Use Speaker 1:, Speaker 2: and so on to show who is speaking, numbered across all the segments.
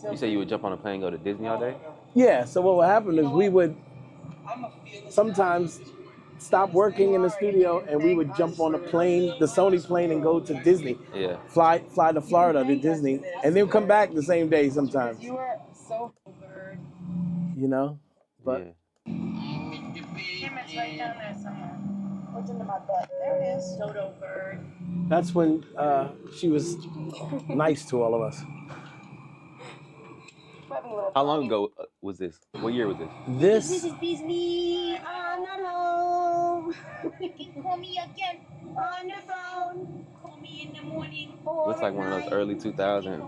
Speaker 1: You say you would jump on a plane and go to Disney all day?
Speaker 2: Yeah, so what would happen is we would sometimes stop working in the studio and we would jump on a plane, the Sony plane, and go to Disney.
Speaker 1: Yeah.
Speaker 2: Fly to Florida to Disney, and then come back the same day sometimes. You know, but
Speaker 1: Yeah.
Speaker 3: It's right down there somewhere. What's into my butt? There it is. Dodo bird.
Speaker 2: that's when she was nice to all of us.
Speaker 1: How long ago was this? What year was this?
Speaker 2: This
Speaker 3: This is Disney. I'm not home. You can call me again on the phone. Call me in the morning.
Speaker 1: Looks like one of those early 2000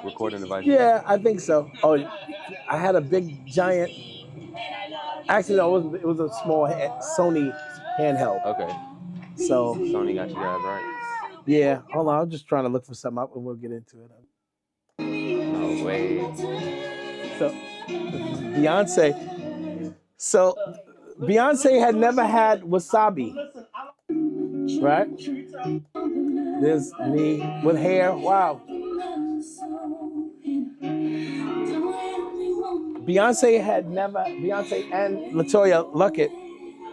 Speaker 1: recording devices.
Speaker 2: Yeah, I think so. Oh, I had a big giant. Actually, no, it was a small Sony handheld.
Speaker 1: Okay.
Speaker 2: So
Speaker 1: Sony got you guys right.
Speaker 2: Yeah, hold on. I'm just trying to look for something up and we'll get into it.
Speaker 1: No way.
Speaker 2: So Beyonce had never had wasabi, right? There's me with hair. Wow. Beyonce and LaToya Luckett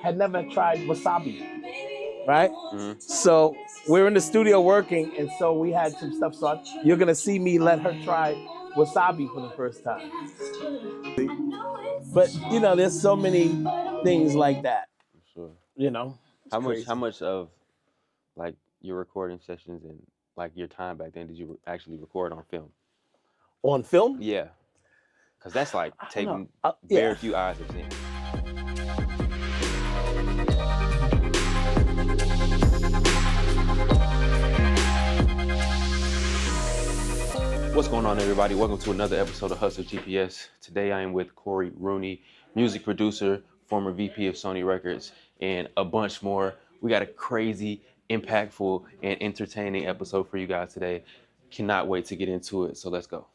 Speaker 2: had never tried wasabi, right?
Speaker 1: Mm-hmm.
Speaker 2: So we're in the studio working, and so we had some stuff. So you're gonna see me let her try wasabi for the first time. But there's so many things like that.
Speaker 1: Sure.
Speaker 2: How
Speaker 1: much of like your recording sessions and like your time back then did you actually record on film?
Speaker 2: On film?
Speaker 1: Yeah. Because that's like taking very few eyes have seen. What's going on, everybody? Welcome to another episode of Hustle GPS. Today I am with Cory Rooney, music producer, former VP of Sony Records, and a bunch more. We got a crazy, impactful, and entertaining episode for you guys today. Cannot wait to get into it, so let's go.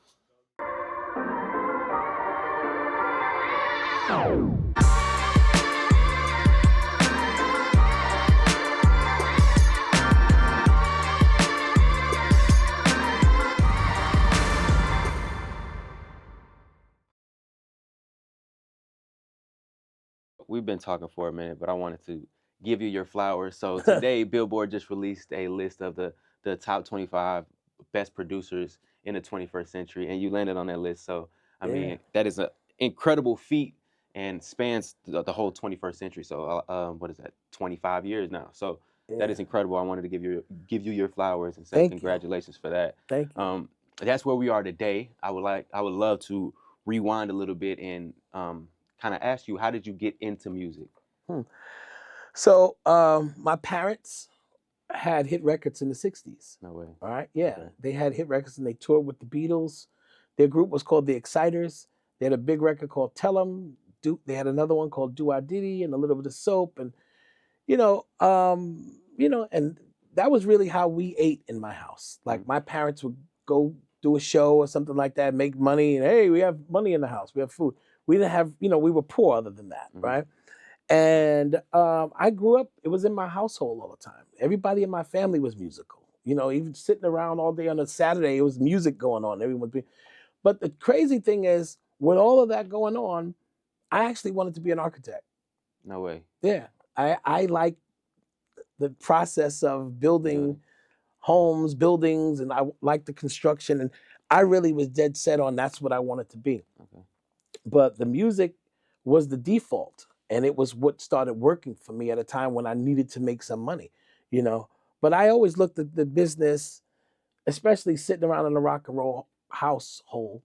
Speaker 1: We've been talking for a minute, but I wanted to give you your flowers. So today, Billboard just released a list of the top 25 best producers in the 21st century, and you landed on that list. So, I mean, that is an incredible feat and spans the whole 21st century. So, what is that, 25 years now? So that is incredible. I wanted to give you your flowers and say congratulations for that.
Speaker 2: Thank you.
Speaker 1: That's where we are today. I would love to rewind a little bit and kind of ask you, how did you get into music?
Speaker 2: So my parents had hit records in the 60s.
Speaker 1: No way.
Speaker 2: All right, yeah. Okay. They had hit records and they toured with the Beatles. Their group was called the Exciters. They had a big record called Tell 'Em. They had another one called Do I Diddy and a little bit of Soap. And, and that was really how we ate in my house. Like my parents would go do a show or something like that, make money, and hey, we have money in the house, we have food. We didn't have, we were poor other than that, right? And I grew up, it was in my household all the time. Everybody in my family was musical. Even sitting around all day on a Saturday, it was music going on. But the crazy thing is, with all of that going on, I actually wanted to be an architect.
Speaker 1: No way.
Speaker 2: Yeah, I like the process of building homes, buildings, and I like the construction. And I really was dead set on that's what I wanted to be. Okay. But the music was the default, and it was what started working for me at a time when I needed to make some money, But I always looked at the business, especially sitting around in a rock and roll household,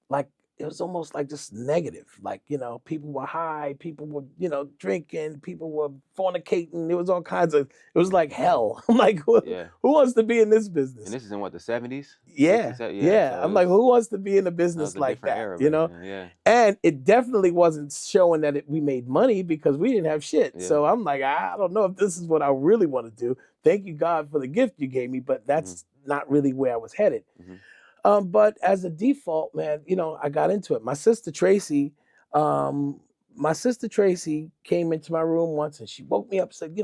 Speaker 2: like it was almost like just negative. Like, people were high, people were, drinking, people were fornicating. There was all kinds of, it was like hell. I'm like, who wants to be in this business?
Speaker 1: And this is in what, the 70s?
Speaker 2: Yeah. So I'm like, who wants to be in a business like that?
Speaker 1: Era, Yeah.
Speaker 2: And it definitely wasn't showing that we made money because we didn't have shit. Yeah. So I'm like, I don't know if this is what I really want to do. Thank you, God, for the gift you gave me, but that's not really where I was headed. But as a default, man, I got into it. My sister Tracy came into my room once and she woke me up and said,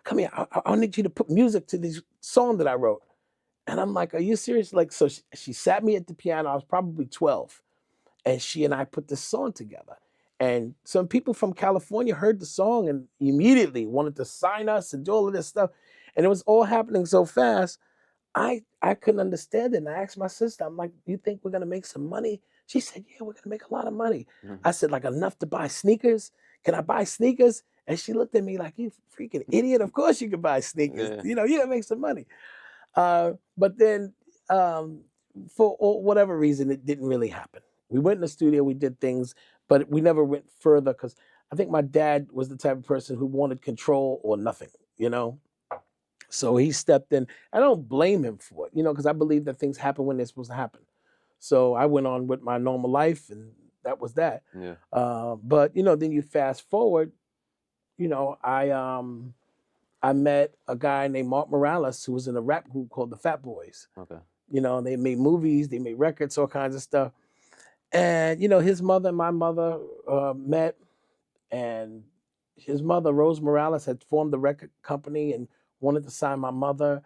Speaker 2: come here, I need you to put music to this song that I wrote. And I'm like, are you serious? Like, so she sat me at the piano. I was probably 12. And she and I put this song together. And some people from California heard the song and immediately wanted to sign us and do all of this stuff. And it was all happening so fast. I couldn't understand it. And I asked my sister, I'm like, you think we're gonna make some money? She said, yeah, we're gonna make a lot of money.
Speaker 1: Mhm.
Speaker 2: I said, like enough to buy sneakers? Can I buy sneakers? And she looked at me like, you freaking idiot. Of course you can buy sneakers.
Speaker 1: Yeah.
Speaker 2: You know, you're gonna make some money. But then for whatever reason, it didn't really happen. We went in the studio, we did things, but we never went further because I think my dad was the type of person who wanted control or nothing, you know? So he stepped in. I don't blame him for it, you know, because I believe that things happen when they're supposed to happen. So I went on with my normal life, and that was that.
Speaker 1: Yeah.
Speaker 2: But you know, then you fast forward. You know, I met a guy named Mark Morales who was in a rap group called the Fat Boys.
Speaker 1: Okay.
Speaker 2: You know, they made movies, they made records, all kinds of stuff. And you know, his mother and my mother met, and his mother, Rose Morales, had formed the record company and wanted to sign my mother.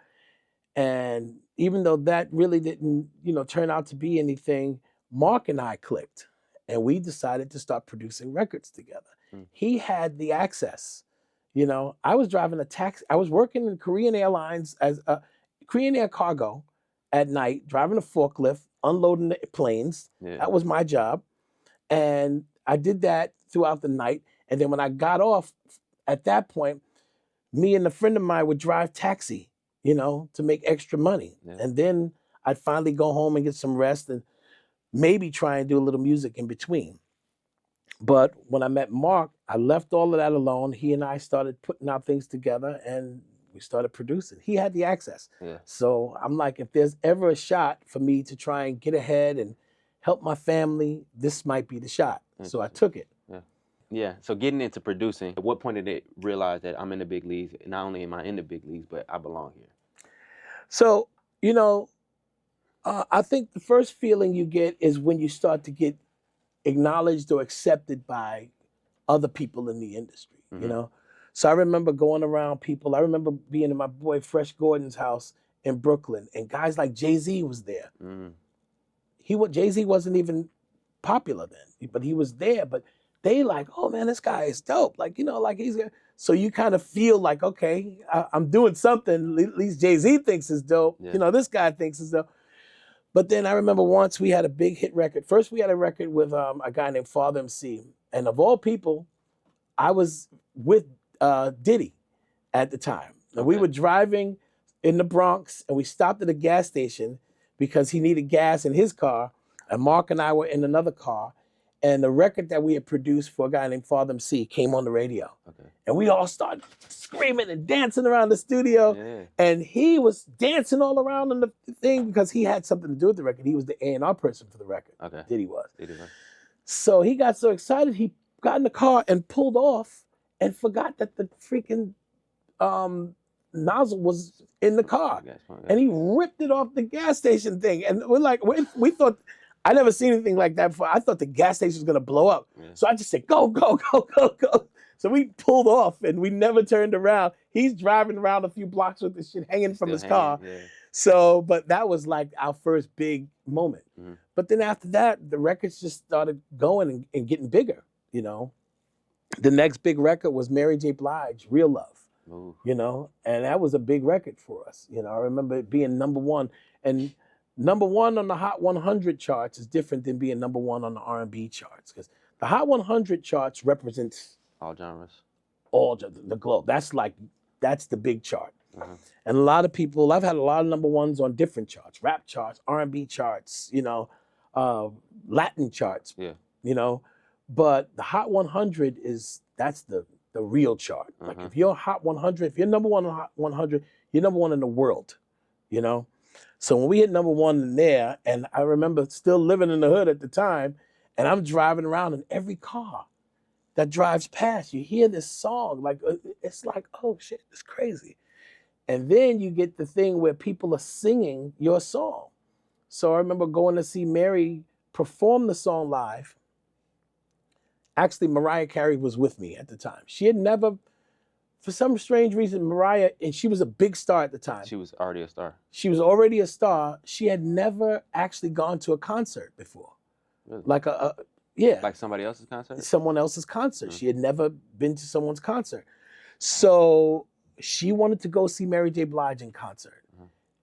Speaker 2: And even though that really didn't, you know, turn out to be anything, Mark and I clicked, and we decided to start producing records together.
Speaker 1: Mm.
Speaker 2: He had the access. You know, I was driving a taxi. I was working in Korean Airlines as a Korean Air Cargo at night, driving a forklift, unloading the planes.
Speaker 1: Yeah.
Speaker 2: That was my job. And I did that throughout the night. And then when I got off at that point, me and a friend of mine would drive taxi, you know, to make extra money.
Speaker 1: Yeah.
Speaker 2: And then I'd finally go home and get some rest and maybe try and do a little music in between. But when I met Mark, I left all of that alone. He and I started putting out things together and we started producing. He had the access.
Speaker 1: Yeah.
Speaker 2: So I'm like, if there's ever a shot for me to try and get ahead and help my family, this might be the shot. So I took it.
Speaker 1: Yeah. So getting into producing, at what point did it realize that I'm in the big leagues? Not only am I in the big leagues, but I belong here.
Speaker 2: So, you know, I think the first feeling you get is when you start to get acknowledged or accepted by other people in the industry, you know? So I remember going around people. I remember being in my boy Fresh Gordon's house in Brooklyn, and guys like Jay-Z was there.
Speaker 1: Mm.
Speaker 2: Jay-Z wasn't even popular then, but he was there. But they like, oh man, this guy is dope. Like, you know, like he's so you kind of feel like, okay, I'm doing something. At least Jay-Z thinks is dope.
Speaker 1: Yeah.
Speaker 2: You know, this guy thinks is dope. But then I remember once we had a big hit record. First, we had a record with a guy named Father MC. And of all people, I was with Diddy at the time. And we
Speaker 1: Okay.
Speaker 2: were driving in the Bronx, and we stopped at a gas station because he needed gas in his car. And Mark and I were in another car. And the record that we had produced for a guy named Father MC came on the radio.
Speaker 1: Okay.
Speaker 2: And we all started screaming and dancing around the studio.
Speaker 1: Yeah.
Speaker 2: And he was dancing all around on the thing because he had something to do with the record. He was the A&R person for the record.
Speaker 1: Okay.
Speaker 2: Diddy was.
Speaker 1: Did it, huh?
Speaker 2: So he got so excited, he got in the car and pulled off and forgot that the freaking nozzle was in the car.
Speaker 1: Gas pump, yeah.
Speaker 2: And he ripped it off the gas station thing. And we're like, we thought, I never seen anything like that before. I thought the gas station was gonna blow up.
Speaker 1: Yeah.
Speaker 2: So I just said, go, go, go, go, go. So we pulled off and we never turned around. He's driving around a few blocks with this shit hanging from
Speaker 1: Still
Speaker 2: his car.
Speaker 1: hanging, yeah.
Speaker 2: So, but that was like our first big moment.
Speaker 1: Mhm.
Speaker 2: But then after that, the records just started going and getting bigger, you know. The next big record was Mary J. Blige, Real Love,
Speaker 1: Ooh.
Speaker 2: you know, and that was a big record for us. You know, I remember it being #1, and #1 on the Hot 100 charts is different than being #1 on the R&B charts, because the Hot 100 charts represents
Speaker 1: All genres.
Speaker 2: all the globe. That's the big chart.
Speaker 1: Uh-huh.
Speaker 2: And a lot of people, I've had a lot of #1s on different charts, rap charts, R&B charts, you know, Latin charts,
Speaker 1: Yeah.
Speaker 2: you know. But the Hot 100 that's the real chart. Like
Speaker 1: Uh-huh.
Speaker 2: if you're Hot 100, if you're #1 on Hot 100, you're #1 in the world, you know. So when we hit #1 in there, and I remember still living in the hood at the time, and I'm driving around in every car that drives past, you hear this song, like it's like, oh shit, it's crazy. And then you get the thing where people are singing your song. So I remember going to see Mary perform the song live. Actually, Mariah Carey was with me at the time. She had never for some strange reason, Mariah, and she was a big star at the time.
Speaker 1: She was already a star.
Speaker 2: She was already a star. She had never actually gone to a concert before.
Speaker 1: Really?
Speaker 2: Like yeah.
Speaker 1: Like somebody else's concert?
Speaker 2: Someone else's concert. She had never been to someone's concert. So she wanted to go see Mary J. Blige in concert.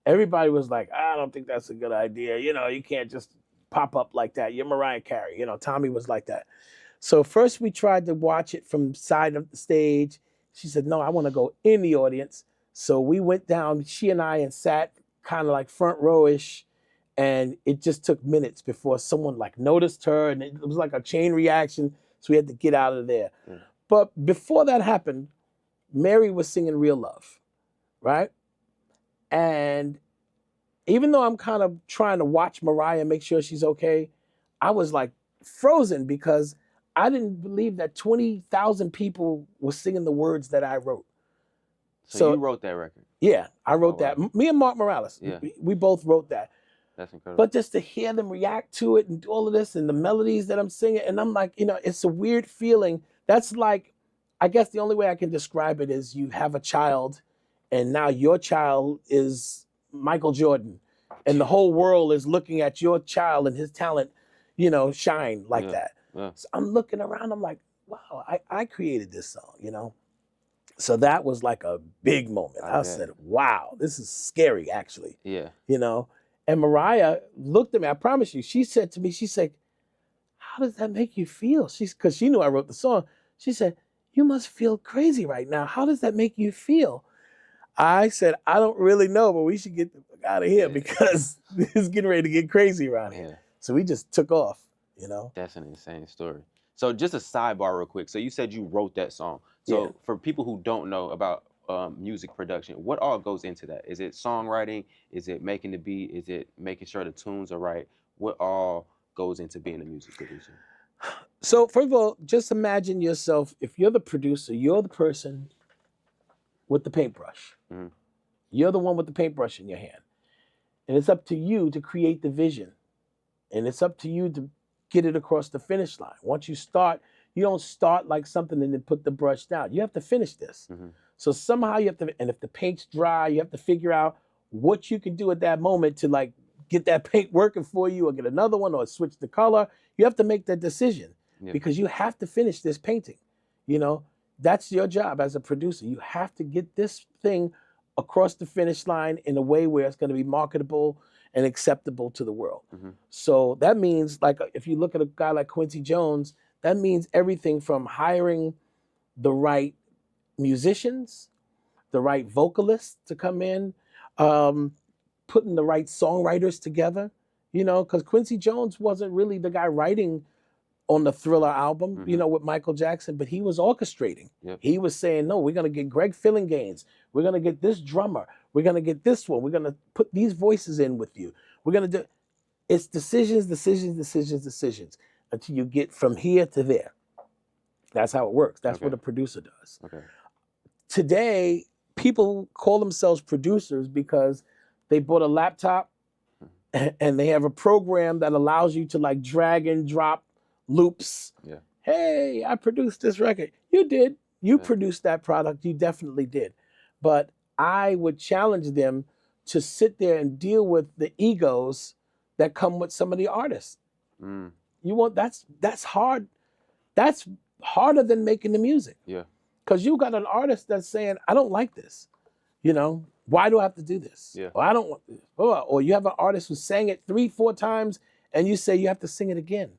Speaker 2: Everybody was like, I don't think that's a good idea. You know, you can't just pop up like that. You're Mariah Carey. You know, Tommy was like that. So first we tried to watch it from the side of the stage. She said, no, I want to go in the audience. So we went down, she and I, and sat kind of like front row-ish. And it just took minutes before someone like noticed her, and it was like a chain reaction. So we had to get out of there. But before that happened, Mary was singing Real Love, right? And even though I'm kind of trying to watch Mariah, make sure she's okay, I was like frozen because I didn't believe that 20,000 people were singing the words that I wrote.
Speaker 1: So you wrote that record?
Speaker 2: Yeah, I wrote that. Me and Mark Morales, we both wrote that.
Speaker 1: That's incredible.
Speaker 2: But just to hear them react to it and do all of this and the melodies that I'm singing, and I'm like, you know, it's a weird feeling. That's like, I guess the only way I can describe it is you have a child and now your child is Michael Jordan and the whole world is looking at your child and his talent, you know, shine like that. So I'm looking around, I'm like, wow, I created this song, you know? So that was like a big moment. I said, wow, this is scary actually.
Speaker 1: Yeah.
Speaker 2: You know? And Mariah looked at me, I promise you, she said to me, she said, how does that make you feel? Because she knew I wrote the song. She said, you must feel crazy right now. How does that make you feel? I said, I don't really know, but we should get the fuck out of here because it's getting ready to get crazy around here. So we just took off, you know?
Speaker 1: That's an insane story. So just a sidebar real quick. So you said you wrote that song. So for people who don't know about music production, what all goes into that? Is it songwriting? Is it making the beat? Is it making sure the tunes are right? What all goes into being a music producer?
Speaker 2: So first of all, just imagine yourself, if you're the producer, you're the person with the paintbrush. You're the one with the paintbrush in your hand. And it's up to you to create the vision. And it's up to you to get it across the finish line. Once you start, you don't start like something and then put the brush down. You have to finish this. So somehow you have to, and if the paint's dry, you have to figure out what you can do at that moment to like get that paint working for you or get another one or switch the color. You have to make that decision because you have to finish this painting. You know, that's your job as a producer. You have to get this thing across the finish line in a way where it's going to be marketable and acceptable to the world. So that means, like, if you look at a guy like Quincy Jones, that means everything from hiring the right musicians, the right vocalists to come in, putting the right songwriters together, you know, because Quincy Jones wasn't really the guy writing on the Thriller album, you know, with Michael Jackson, but he was orchestrating. He was saying, no, we're going to get Greg Fillinganes. We're going to get this drummer. We're going to get this one. We're going to put these voices in with you. We're going to do, it's decisions, decisions, decisions, decisions until you get from here to there. That's how it works. That's what a producer does. Today, people call themselves producers because they bought a laptop and they have a program that allows you to like drag and drop loops. Hey, I produced this record. You did. You produced that product. You definitely did. But I would challenge them to sit there and deal with the egos that come with some of the artists. You want that's hard. That's harder than making the music. Because you got an artist that's saying, I don't like this. You know, why do I have to do this? Or I don't want this. Or you have an artist who sang it 3-4 times and you say you have to sing it again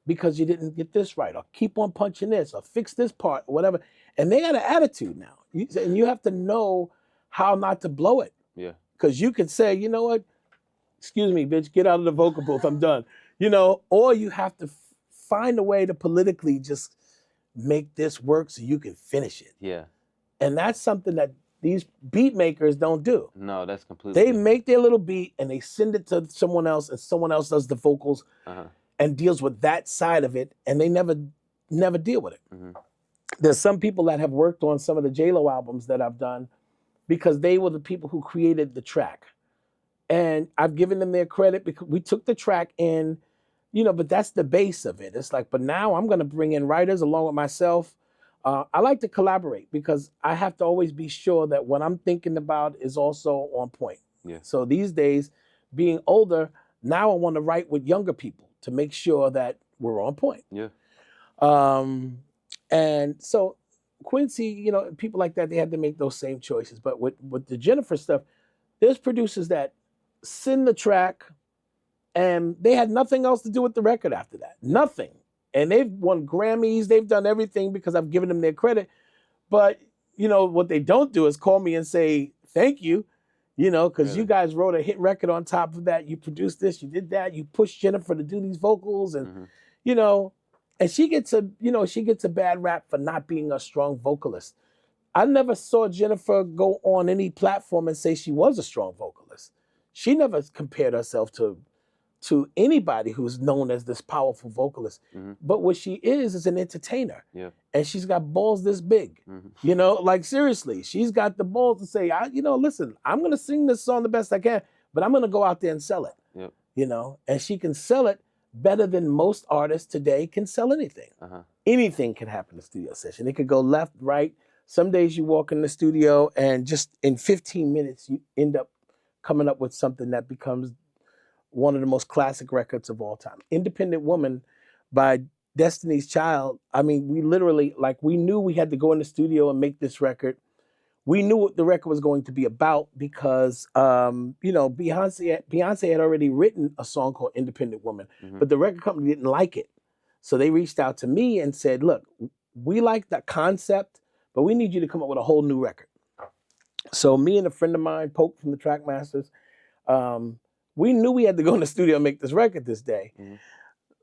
Speaker 2: because you didn't get this right, or keep on punching this, or fix this part, or whatever. And they got an attitude now. And you have to know how not to blow it. Because you could say, you know what? Excuse me, bitch, get out of the vocal booth, I'm done. You know, or you have to find a way to politically just make this work so you can finish it. And that's something that these beat makers don't do.
Speaker 1: No, that's completely
Speaker 2: They make their little beat and they send it to someone else and someone else does the vocals and deals with that side of it, and they never deal with it. There's some people that have worked on some of the J-Lo albums that I've done because they were the people who created the track. And I've given them their credit because we took the track in, you know, but that's the base of it. It's like, but now I'm going to bring in writers along with myself, I like to collaborate because I have to always be sure that what I'm thinking about is also on point.
Speaker 1: Yeah.
Speaker 2: So these days, being older, now I want to write with younger people to make sure that we're on point.
Speaker 1: Yeah.
Speaker 2: And so Quincy, you know, people like that, they had to make those same choices. But with the Jennifer stuff, there's producers that send the track and they had nothing else to do with the record after that. Nothing. And they've won Grammys, they've done everything because I've given them their credit. But, you know, what they don't do is call me and say, thank you, you know, because you
Speaker 1: Really?
Speaker 2: guys wrote a hit record on top of that. You produced this, you did that, you pushed Jennifer to do these vocals. And, you know, and she gets a bad rap for not being a strong vocalist. I never saw Jennifer go on any platform and say she was a strong vocalist. She never compared herself to anybody who's known as this powerful vocalist. But what she is an entertainer.
Speaker 1: Yeah.
Speaker 2: And she's got balls this big. You know, like seriously, she's got the balls to say, listen, I'm gonna sing this song the best I can, but I'm gonna go out there and sell it.
Speaker 1: Yep.
Speaker 2: You know, and she can sell it better than most artists today can sell anything. Anything can happen in a studio session. It could go left, right. Some days you walk in the studio and just in 15 minutes you end up coming up with something that becomes one of the most classic records of all time. Independent Woman by Destiny's Child. I mean, we literally, like, we knew we had to go in the studio and make this record. We knew what the record was going to be about because, you know, Beyonce had already written a song called Independent Woman, but the record company didn't like it. So they reached out to me and said, look, we like the concept, but we need you to come up with a whole new record. So me and a friend of mine, Pope from the Trackmasters, we knew we had to go in the studio and make this record this day.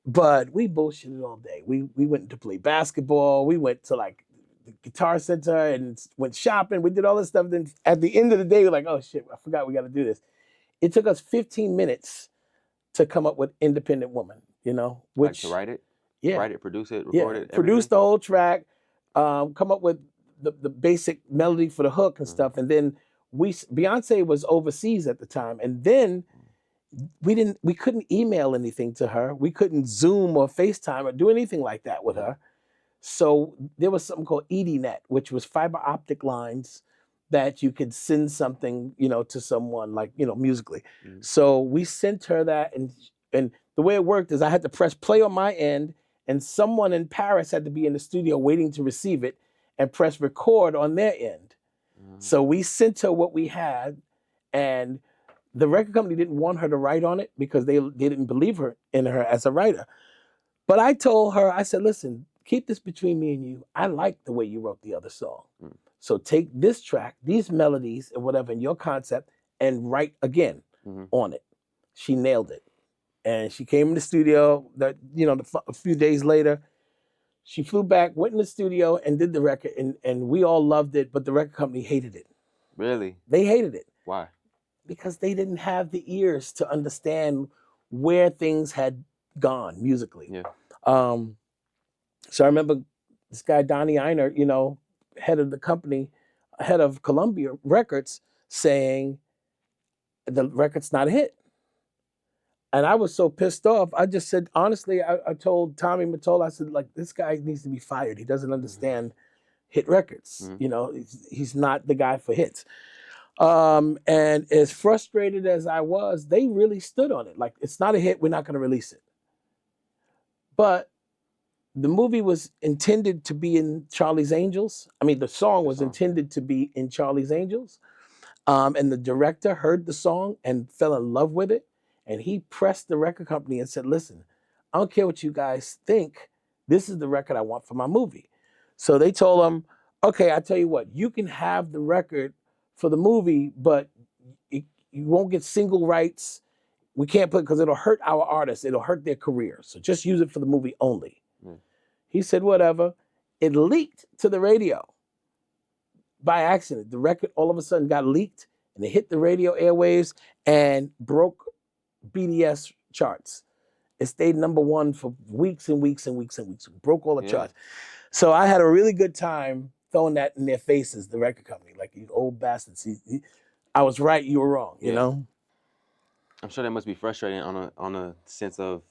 Speaker 2: But we bullshitted all day. We went to play basketball. We went to like the Guitar Center and went shopping. We did all this stuff. Then at the end of the day, we're like, oh shit, I forgot we got to do this. It took us 15 minutes to come up with Independent Woman, you know, which
Speaker 1: Like to write it?
Speaker 2: Yeah.
Speaker 1: Write it, produce it, record it,
Speaker 2: produce the whole track, come up with the basic melody for the hook and stuff. And then Beyonce was overseas at the time. And then we couldn't email anything to her. We couldn't Zoom or FaceTime or do anything like that with her. So there was something called EDNet, which was fiber optic lines that you could send something, you know, to someone, like, you know, musically. So we sent her that, and the way it worked is I had to press play on my end, and someone in Paris had to be in the studio waiting to receive it and press record on their end. So we sent her what we had, and the record company didn't want her to write on it because they didn't believe in her as a writer. But I told her, I said, listen, keep this between me and you. I like the way you wrote the other song. So take this track, these melodies and whatever in your concept, and write again on it. She nailed it. And she came in the studio a few days later. She flew back, went in the studio and did the record, and we all loved it, but the record company hated it.
Speaker 1: Really?
Speaker 2: They hated it.
Speaker 1: Why?
Speaker 2: Because they didn't have the ears to understand where things had gone musically.
Speaker 1: Yeah.
Speaker 2: So I remember this guy, Donnie Einer, you know, head of the company, head of Columbia Records, saying the record's not a hit. And I was so pissed off. I just said, honestly, I told Tommy Mottola, I said, like, this guy needs to be fired. He doesn't understand hit records. You know, he's not the guy for hits. And as frustrated as I was, they really stood on it. Like, it's not a hit, we're not going to release it. But the movie was intended to be in Charlie's Angels. I mean, the song was intended to be in Charlie's Angels. And the director heard the song and fell in love with it. And he pressed the record company and said, listen, I don't care what you guys think. This is the record I want for my movie. So they told him, okay, I tell you what, you can have the record for the movie, but you won't get single rights. We can't put, because it'll hurt our artists. It'll hurt their career. So just use it for the movie only. He said, whatever. It leaked to the radio by accident. The record all of a sudden got leaked, and it hit the radio airwaves and broke BDS charts. It stayed #1 for weeks and weeks and weeks and weeks. It broke all the charts. So I had a really good time throwing that in their faces, the record company, like, you old bastards. I was right, you were wrong, you know?
Speaker 1: I'm sure that must be frustrating on a sense of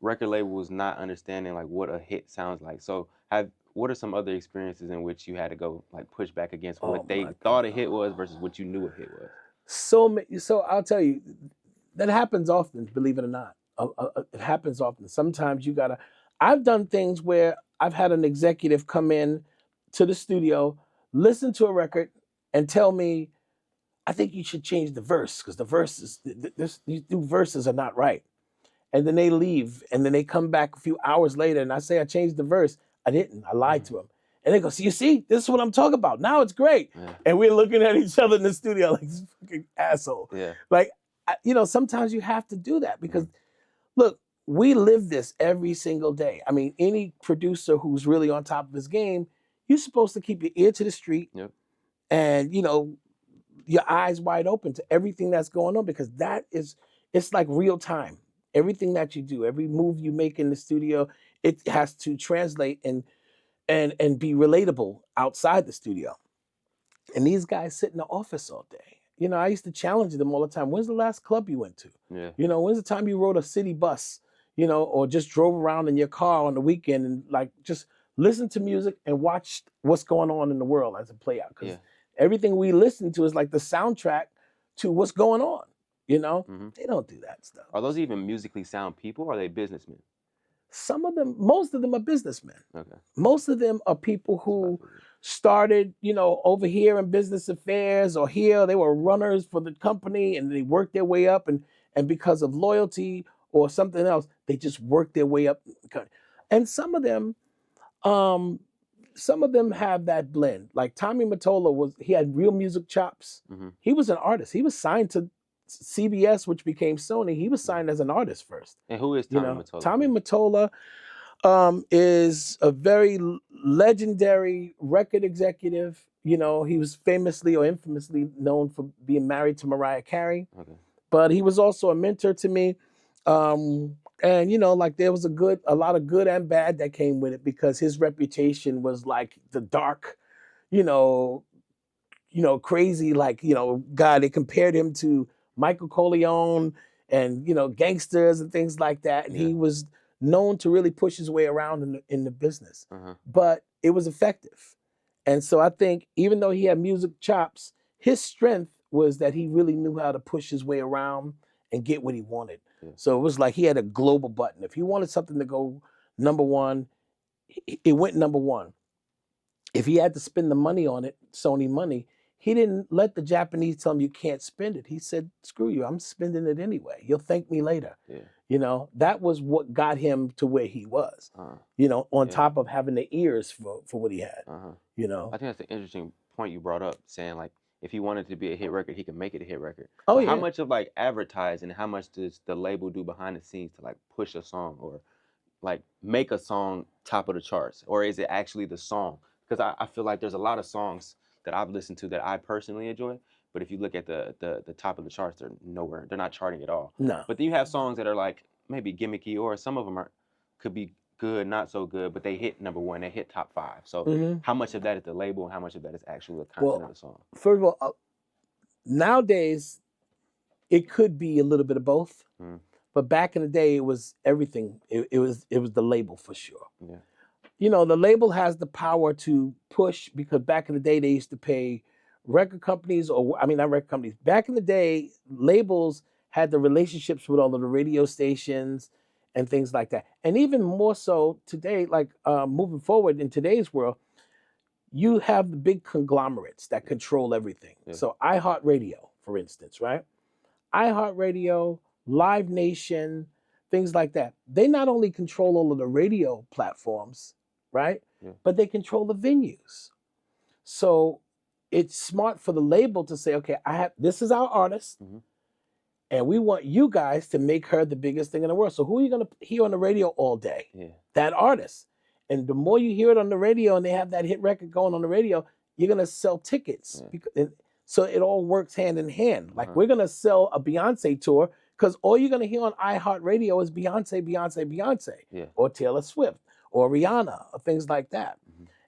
Speaker 1: record labels not understanding like what a hit sounds like. So what are some other experiences in which you had to go like push back against
Speaker 2: Oh
Speaker 1: what they
Speaker 2: my
Speaker 1: thought a
Speaker 2: God.
Speaker 1: hit was versus what you knew a hit was?
Speaker 2: So I'll tell you, that happens often, believe it or not. It happens often. Sometimes you gotta. I've done things where I've had an executive come in to the studio, listen to a record, and tell me, "I think you should change the verse because the verses, these new verses are not right." And then they leave, and then they come back a few hours later, and I say I changed the verse. I didn't. I lied to them. And they go, "So you see, this is what I'm talking about. Now it's great."
Speaker 1: Yeah.
Speaker 2: And we're looking at each other in the studio like this fucking asshole.
Speaker 1: Yeah.
Speaker 2: Like, sometimes you have to do that because, look, we live this every single day. I mean, any producer who's really on top of his game, you're supposed to keep your ear to the street
Speaker 1: Yep.
Speaker 2: and, your eyes wide open to everything that's going on because it's like real time. Everything that you do, every move you make in the studio, it has to translate and be relatable outside the studio. And these guys sit in the office all day. I used to challenge them all the time. When's the last club you went to?
Speaker 1: Yeah.
Speaker 2: When's the time you rode a city bus? Or just drove around in your car on the weekend and like just listen to music and watch what's going on in the world as it play out. Because
Speaker 1: Yeah.
Speaker 2: everything we listen to is like the soundtrack to what's going on.
Speaker 1: Mhm.
Speaker 2: They don't do that stuff.
Speaker 1: Are those even musically sound people or are they businessmen?
Speaker 2: Some of them, most of them are businessmen.
Speaker 1: Okay.
Speaker 2: Most of them are people
Speaker 1: That's what I
Speaker 2: who
Speaker 1: figured.
Speaker 2: started, over here in business affairs or here they were runners for the company and they worked their way up and because of loyalty or something else, they just worked their way up. And um, some of them have that blend. Like Tommy Mottola he had real music chops.
Speaker 1: Mhm.
Speaker 2: He was an artist. He was signed to CBS, which became Sony. He was signed as an artist first.
Speaker 1: And who is Tommy Mottola?
Speaker 2: Tommy
Speaker 1: please?
Speaker 2: Mottola is a very legendary record executive. He was famously or infamously known for being married to Mariah Carey,
Speaker 1: Okay.
Speaker 2: but he was also a mentor to me. And like there was a lot of good and bad that came with it because his reputation was like the dark, you know, crazy, like, guy. They compared him to Michael Corleone and, gangsters and things like that. And
Speaker 1: Yeah.
Speaker 2: he was known to really push his way around in the business.
Speaker 1: Uh-huh.
Speaker 2: But it was effective. And so I think even though he had music chops, his strength was that he really knew how to push his way around and get what he wanted.
Speaker 1: Yeah.
Speaker 2: So it was like he had a global button. If he wanted something to go number one, it went number one. If he had to spend the money on it, Sony money, he didn't let the Japanese tell him you can't spend it. He said, "Screw you, I'm spending it anyway. You'll thank me later."
Speaker 1: Yeah.
Speaker 2: That was what got him to where he was. On
Speaker 1: Yeah.
Speaker 2: top of having the ears for what he had.
Speaker 1: Uh-huh.
Speaker 2: You know.
Speaker 1: I think that's an interesting point you brought up, saying like if he wanted to be a hit record, he could make it a hit record.
Speaker 2: Oh
Speaker 1: So
Speaker 2: yeah.
Speaker 1: how much of like advertising, how much does the label do behind the scenes to like push a song or like make a song top of the charts? Or is it actually the song? Because I feel like there's a lot of songs that I've listened to that I personally enjoy, but if you look at the top of the charts, they're nowhere. They're not charting at all.
Speaker 2: No.
Speaker 1: But then you have songs that are like maybe gimmicky, or some of them could be good, not so good, but they hit number one, they hit top 5. So how much of that is the label and how much of that is actually the content of the song?
Speaker 2: First of all, nowadays it could be a little bit of both. But back in the day, it was everything. It was the label for sure.
Speaker 1: Yeah.
Speaker 2: The label has the power to push because back in the day they used to pay record companies, not record companies. Back in the day, labels had the relationships with all of the radio stations and things like that. And even more so today, like moving forward in today's world, you have the big conglomerates that control everything.
Speaker 1: Yeah.
Speaker 2: So iHeartRadio, for instance, right? iHeartRadio, Live Nation, things like that. They not only control all of the radio platforms, right?
Speaker 1: Yeah.
Speaker 2: But they control the venues. So it's smart for the label to say, okay, this is our artist, and we want you guys to make her the biggest thing in the world. So who are you gonna hear on the radio all day?
Speaker 1: Yeah.
Speaker 2: That artist. And the more you hear it on the radio and they have that hit record going on the radio, you're gonna sell tickets.
Speaker 1: Yeah.
Speaker 2: So it all works hand in hand. Like
Speaker 1: Uh-huh.
Speaker 2: we're gonna sell a Beyonce tour because all you're gonna hear on iHeartRadio is Beyonce, Beyonce, Beyonce,
Speaker 1: Yeah.
Speaker 2: or Taylor Swift, or Rihanna, or things like that.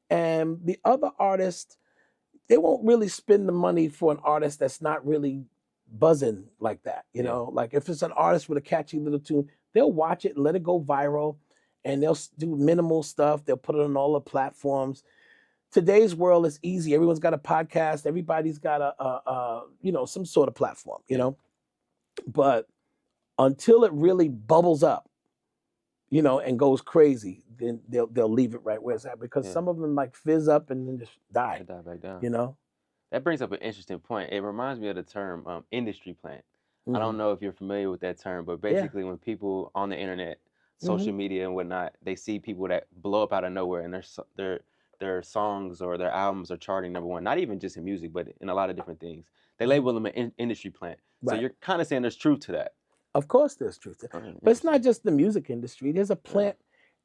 Speaker 2: And the other artists, they won't really spend the money for an artist that's not really buzzing like that.
Speaker 1: Yeah.
Speaker 2: Like if it's an artist with a catchy little tune, they'll watch it and let it go viral, and they'll do minimal stuff. They'll put it on all the platforms. Today's world is easy. Everyone's got a podcast. Everybody's got some sort of platform, But until it really bubbles up, and goes crazy, then they'll leave it right where it's at, because some of them like fizz up and then just die.
Speaker 1: They die back down. That brings up an interesting point. It reminds me of the term industry plant. I don't know if you're familiar with that term, but basically when people on the internet, social media and whatnot, they see people that blow up out of nowhere and their songs or their albums are charting #1, not even just in music, but in a lot of different things. They label them an industry plant. So you're kind of saying there's truth to that.
Speaker 2: Of course there's truth to it. But it's not just the music industry. There's a plant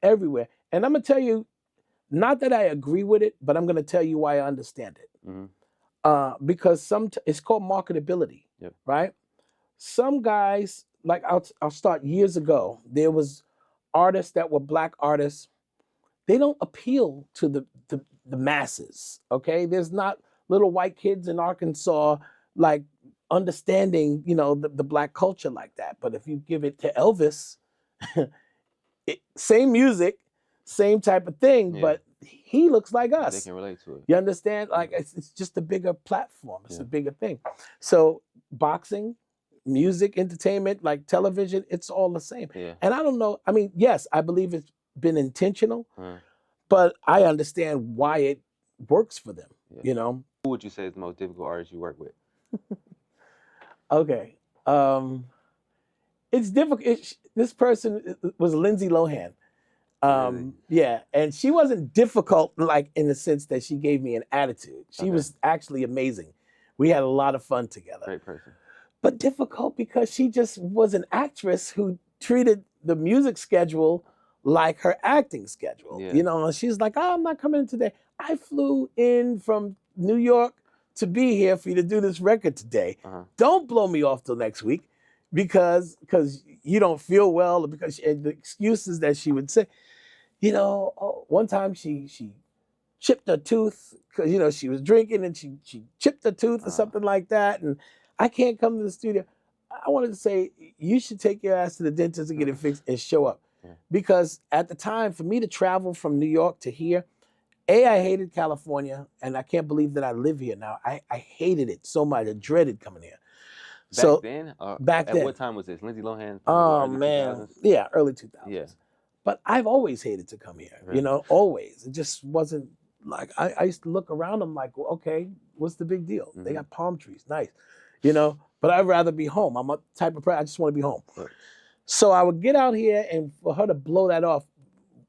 Speaker 2: everywhere. And I'm going to tell you, not that I agree with it, but I'm going to tell you why I understand it. Because it's called marketability, right? Some guys, like I'll start years ago, there was artists that were black artists. They don't appeal to the masses, okay? There's not little white kids in Arkansas like understanding, the black culture like that. But if you give it to Elvis, same music, same type of thing, but he looks like us.
Speaker 1: They can relate to it.
Speaker 2: You understand? Like it's just a bigger platform. It's a bigger thing. So boxing, music, entertainment, like television, it's all the same. And I don't know. I mean, yes, I believe it's been intentional, but I understand why it works for them. Who
Speaker 1: would you say is the most difficult artist you work with?
Speaker 2: Okay. It's difficult. This person was Lindsay Lohan.
Speaker 1: Really?
Speaker 2: Yeah, and she wasn't difficult, like in the sense that she gave me an attitude. She was actually amazing. We had a lot of fun together.
Speaker 1: Great person.
Speaker 2: But difficult because she just was an actress who treated the music schedule like her acting schedule. And she's like, "Oh, I'm not coming in today. I flew in from New York to be here for you to do this record today. Don't blow me off till next week because you don't feel well," or because the excuses that she would say. One time she chipped her tooth because she was drinking and she chipped her tooth or something like that, and I can't come to the studio. I wanted to say, you should take your ass to the dentist and get it fixed and show up. Because at the time, for me to travel from New York to here, I hated California, and I can't believe that I live here now. I hated it so much. I dreaded coming here.
Speaker 1: Back then?
Speaker 2: Back then.
Speaker 1: At what time was this? Lindsay Lohan?
Speaker 2: Oh, man.
Speaker 1: 2000s?
Speaker 2: Yeah, early 2000s.
Speaker 1: Yeah.
Speaker 2: But I've always hated to come here,
Speaker 1: Really?
Speaker 2: Always. It just wasn't like, I used to look around, I'm like, well, okay, what's the big deal? They got palm trees, nice, but I'd rather be home. I'm a type of person, I just want to be home.
Speaker 1: Right.
Speaker 2: So I would get out here, and for her to blow that off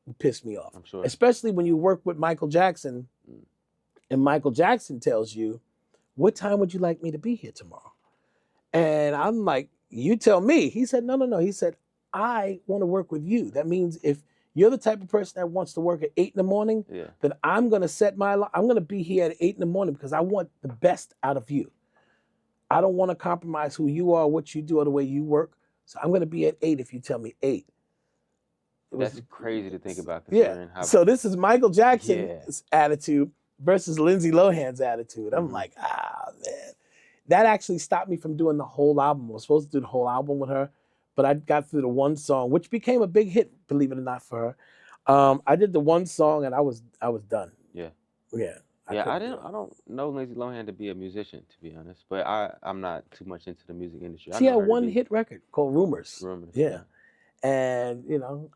Speaker 2: would piss me off.
Speaker 1: I'm sure.
Speaker 2: Especially when you work with Michael Jackson, and Michael Jackson tells you, what time would you like me to be here tomorrow? And I'm like, you tell me. He said, no. He said, I want to work with you. That means if you're the type of person that wants to work at 8 in the morning, then I'm going to I'm going to be here at 8 in the morning because I want the best out of you. I don't want to compromise who you are, what you do, or the way you work. So I'm going to be at 8 if you tell me 8.
Speaker 1: That's crazy to think about.
Speaker 2: So this is Michael Jackson's attitude versus Lindsay Lohan's attitude. I'm like, man. That actually stopped me from doing the whole album. I was supposed to do the whole album with her, but I got through the one song, which became a big hit, believe it or not, for her. I did the one song and I was done.
Speaker 1: Yeah.
Speaker 2: I
Speaker 1: don't know Lindsay Lohan to be a musician, to be honest, but I'm not too much into the music industry.
Speaker 2: She had one hit record called Rumors.
Speaker 1: Yeah.
Speaker 2: And,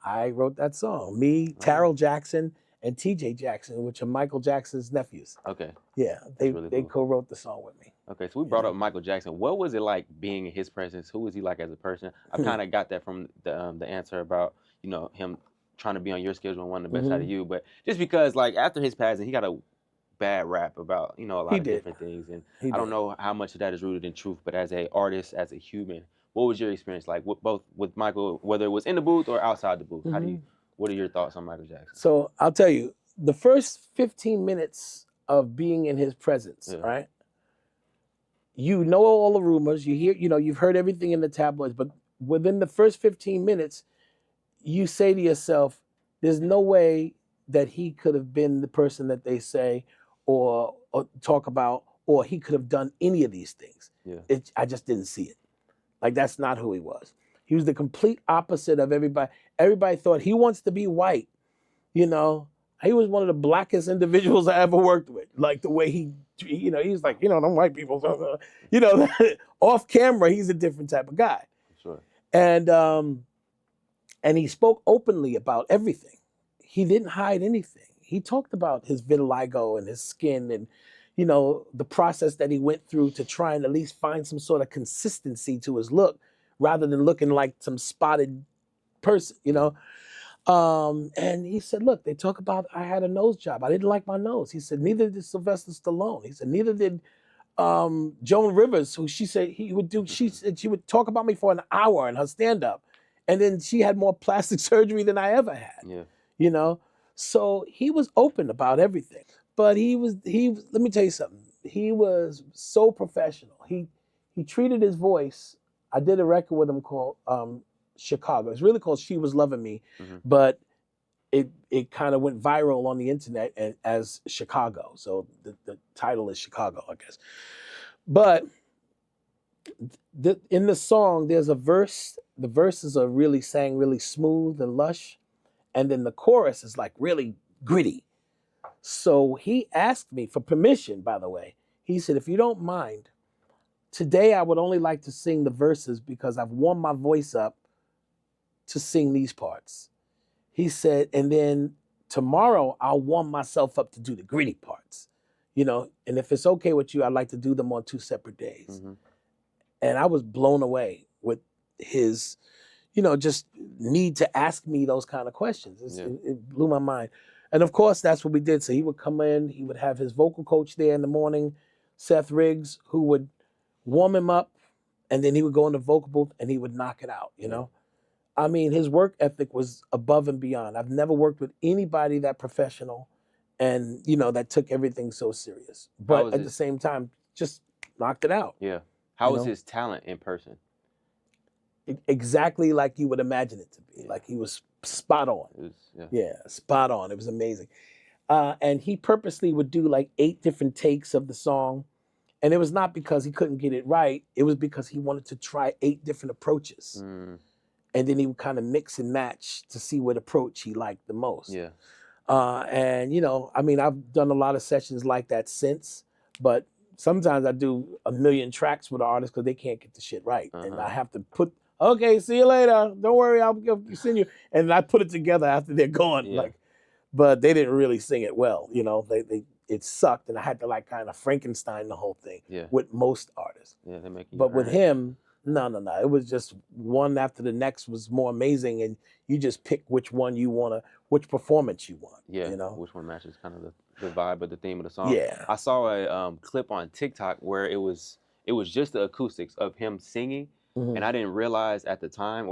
Speaker 2: I wrote that song. Me, Tarell Jackson, and TJ Jackson, which are Michael Jackson's nephews.
Speaker 1: Okay.
Speaker 2: Yeah, they
Speaker 1: cool.
Speaker 2: co-wrote the song with me.
Speaker 1: Okay, so we brought up Michael Jackson. What was it like being in his presence? Who was he like as a person? I kind of got that from the answer about him trying to be on your schedule and wanting the best out of you. But just because after his passing, he got a bad rap about a lot of different things, and I don't know how much of that is rooted in truth. But as an artist, as a human, what was your experience like with Michael, whether it was in the booth or outside the booth? What are your thoughts on Michael Jackson?
Speaker 2: So I'll tell you, the first 15 minutes of being in his presence, right? You know all the rumors, you hear, you've heard everything in the tabloids, but within the first 15 minutes, you say to yourself, there's no way that he could have been the person that they say or talk about, or he could have done any of these things. I just didn't see it. Like, that's not who he was. He was the complete opposite of everybody. Everybody thought he wants to be white, you know. He was one of the blackest individuals I ever worked with. Like the way he was like, them white people, off camera, he's a different type of guy.
Speaker 1: Sure.
Speaker 2: And he spoke openly about everything. He didn't hide anything. He talked about his vitiligo and his skin and, the process that he went through to try and at least find some sort of consistency to his look rather than looking like some spotted person, And he said, look, they talk about I had a nose job. I didn't like my nose. He said, neither did Sylvester Stallone. He said, neither did Joan Rivers, who she said she said she would talk about me for an hour in her stand-up. And then she had more plastic surgery than I ever had.
Speaker 1: Yeah.
Speaker 2: So he was open about everything. But he was let me tell you something. He was so professional. He treated his voice. I did a record with him called Chicago. It's really called She Was Loving Me, but it kind of went viral on the internet as Chicago. So the title is Chicago, I guess. But in the song, there's a verse. The verses are really sang really smooth and lush. And then the chorus is like really gritty. So he asked me for permission, by the way. He said, if you don't mind, today I would only like to sing the verses because I've warmed my voice up to sing these parts. He said, and then tomorrow I'll warm myself up to do the gritty parts, and if it's okay with you, I'd like to do them on 2 separate days. And I was blown away with his, just need to ask me those kind of questions. It blew my mind. And of course, that's what we did. So he would come in, he would have his vocal coach there in the morning, Seth Riggs, who would warm him up, and then he would go in the vocal booth and he would knock it out, I mean, his work ethic was above and beyond. I've never worked with anybody that professional and, that took everything so serious. But at the same time, just knocked it out.
Speaker 1: Yeah. How was his talent in person?
Speaker 2: Exactly like you would imagine it to be. Like he was spot on. Spot on. It was amazing. And he purposely would do like 8 different takes of the song. And it was not because he couldn't get it right. It was because he wanted to try 8 different approaches. And then he would kind of mix and match to see what approach he liked the most.
Speaker 1: Yeah.
Speaker 2: And, I mean, I've done a lot of sessions like that since, but sometimes I do a million tracks with an artist because they can't get the shit right. And I have to okay, see you later. Don't worry, I'll send you. And I put it together after they're gone. But they didn't really sing it well. It sucked. And I had to like kind of Frankenstein the whole thing with most artists.
Speaker 1: Yeah, they make you
Speaker 2: But with him, no. It was just one after the next was more amazing, and you just pick which one you want which performance you want.
Speaker 1: Yeah, which one matches kind of the vibe of the theme of the song.
Speaker 2: Yeah.
Speaker 1: I saw a clip on TikTok where it was just the acoustics of him singing, and I didn't realize at the time,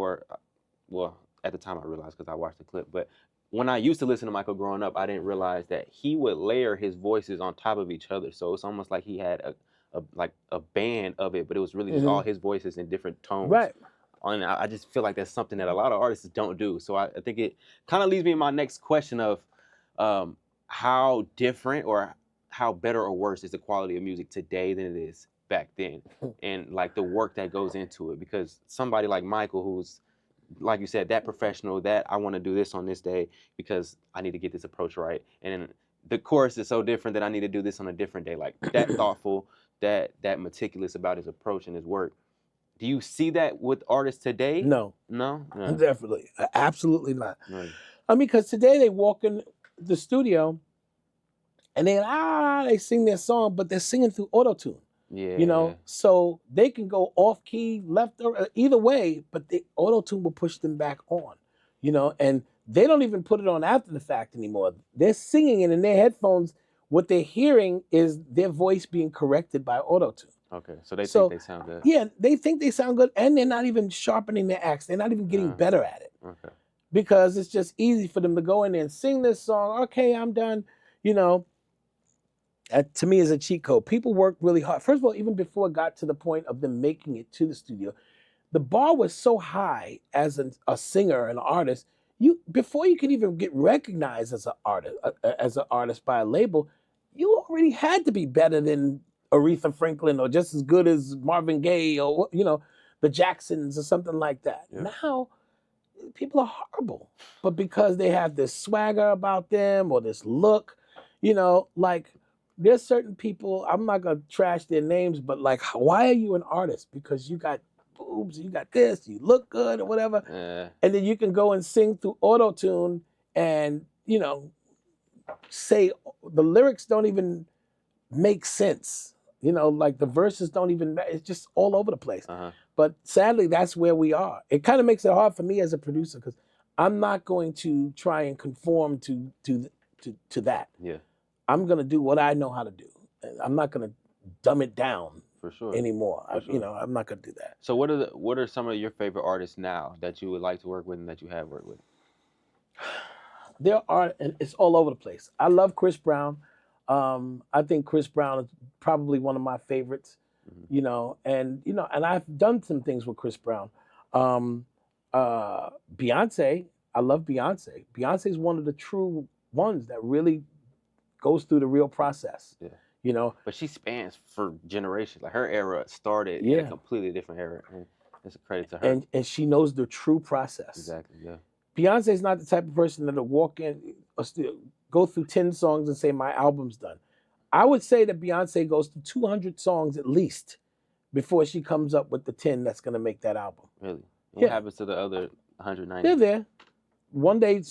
Speaker 1: at the time I realized because I watched the clip, but when I used to listen to Michael growing up, I didn't realize that he would layer his voices on top of each other. So it's almost like he had a band of it, but it was really just all his voices in different tones.
Speaker 2: Right.
Speaker 1: And I just feel like that's something that a lot of artists don't do. So I think it kind of leads me to my next question of how different or how better or worse is the quality of music today than it is back then, and like the work that goes into it. Because somebody like Michael, who's like you said, that professional, that I want to do this on this day because I need to get this approach right, and the chorus is so different that I need to do this on a different day. Like that thoughtful, that meticulous about his approach and his work. Do you see that with artists today?
Speaker 2: No.
Speaker 1: No?
Speaker 2: Definitely. Absolutely not.
Speaker 1: Right.
Speaker 2: I mean, because today they walk in the studio and they sing their song, but they're singing through auto-tune.
Speaker 1: Yeah.
Speaker 2: So they can go off key, left or either way, but the auto-tune will push them back on, and they don't even put it on after the fact anymore. They're singing it in their headphones. What they're hearing is their voice being corrected by auto-tune.
Speaker 1: Okay, so they think they sound good.
Speaker 2: Yeah, they think they sound good, and they're not even sharpening their acts. They're not even getting better at it.
Speaker 1: Okay.
Speaker 2: Because it's just easy for them to go in there and sing this song. Okay, I'm done. To me is a cheat code. People work really hard. First of all, even before it got to the point of them making it to the studio, the bar was so high as a singer, an artist. Before you could even get recognized as an artist by a label, you already had to be better than Aretha Franklin or just as good as Marvin Gaye or the Jacksons or something like that.
Speaker 1: Yeah.
Speaker 2: Now, people are horrible, but because they have this swagger about them or this look, like there's certain people, I'm not gonna trash their names, but like, why are you an artist? Because you got boobs, you got this, you look good or whatever, and then you can go and sing through auto-tune and, say the lyrics don't even make sense. Like the verses don't even, it's just all over the place. But sadly, that's where we are. It kind of makes it hard for me as a producer because I'm not going to try and conform to that.
Speaker 1: Yeah.
Speaker 2: I'm going to do what I know how to do. I'm not going to dumb it down
Speaker 1: For sure.
Speaker 2: anymore.
Speaker 1: For sure.
Speaker 2: I'm not going to do that.
Speaker 1: So what are some of your favorite artists now that you would like to work with and that you have worked with?
Speaker 2: There are, and it's all over the place. I love Chris Brown. I think Chris Brown is probably one of my favorites. And I've done some things with Chris Brown. Beyonce, I love Beyonce. Beyonce's one of the true ones that really goes through the real process.
Speaker 1: Yeah. But she spans for generations. Like her era started in a completely different era. And it's a credit to her.
Speaker 2: And she knows the true process.
Speaker 1: Exactly, yeah.
Speaker 2: Beyonce's not the type of person that'll walk in or go through 10 songs and say, my album's done. I would say that Beyonce goes through 200 songs at least before she comes up with the 10 that's going to make that album.
Speaker 1: Really? What happens to the other 190?
Speaker 2: They're there. One day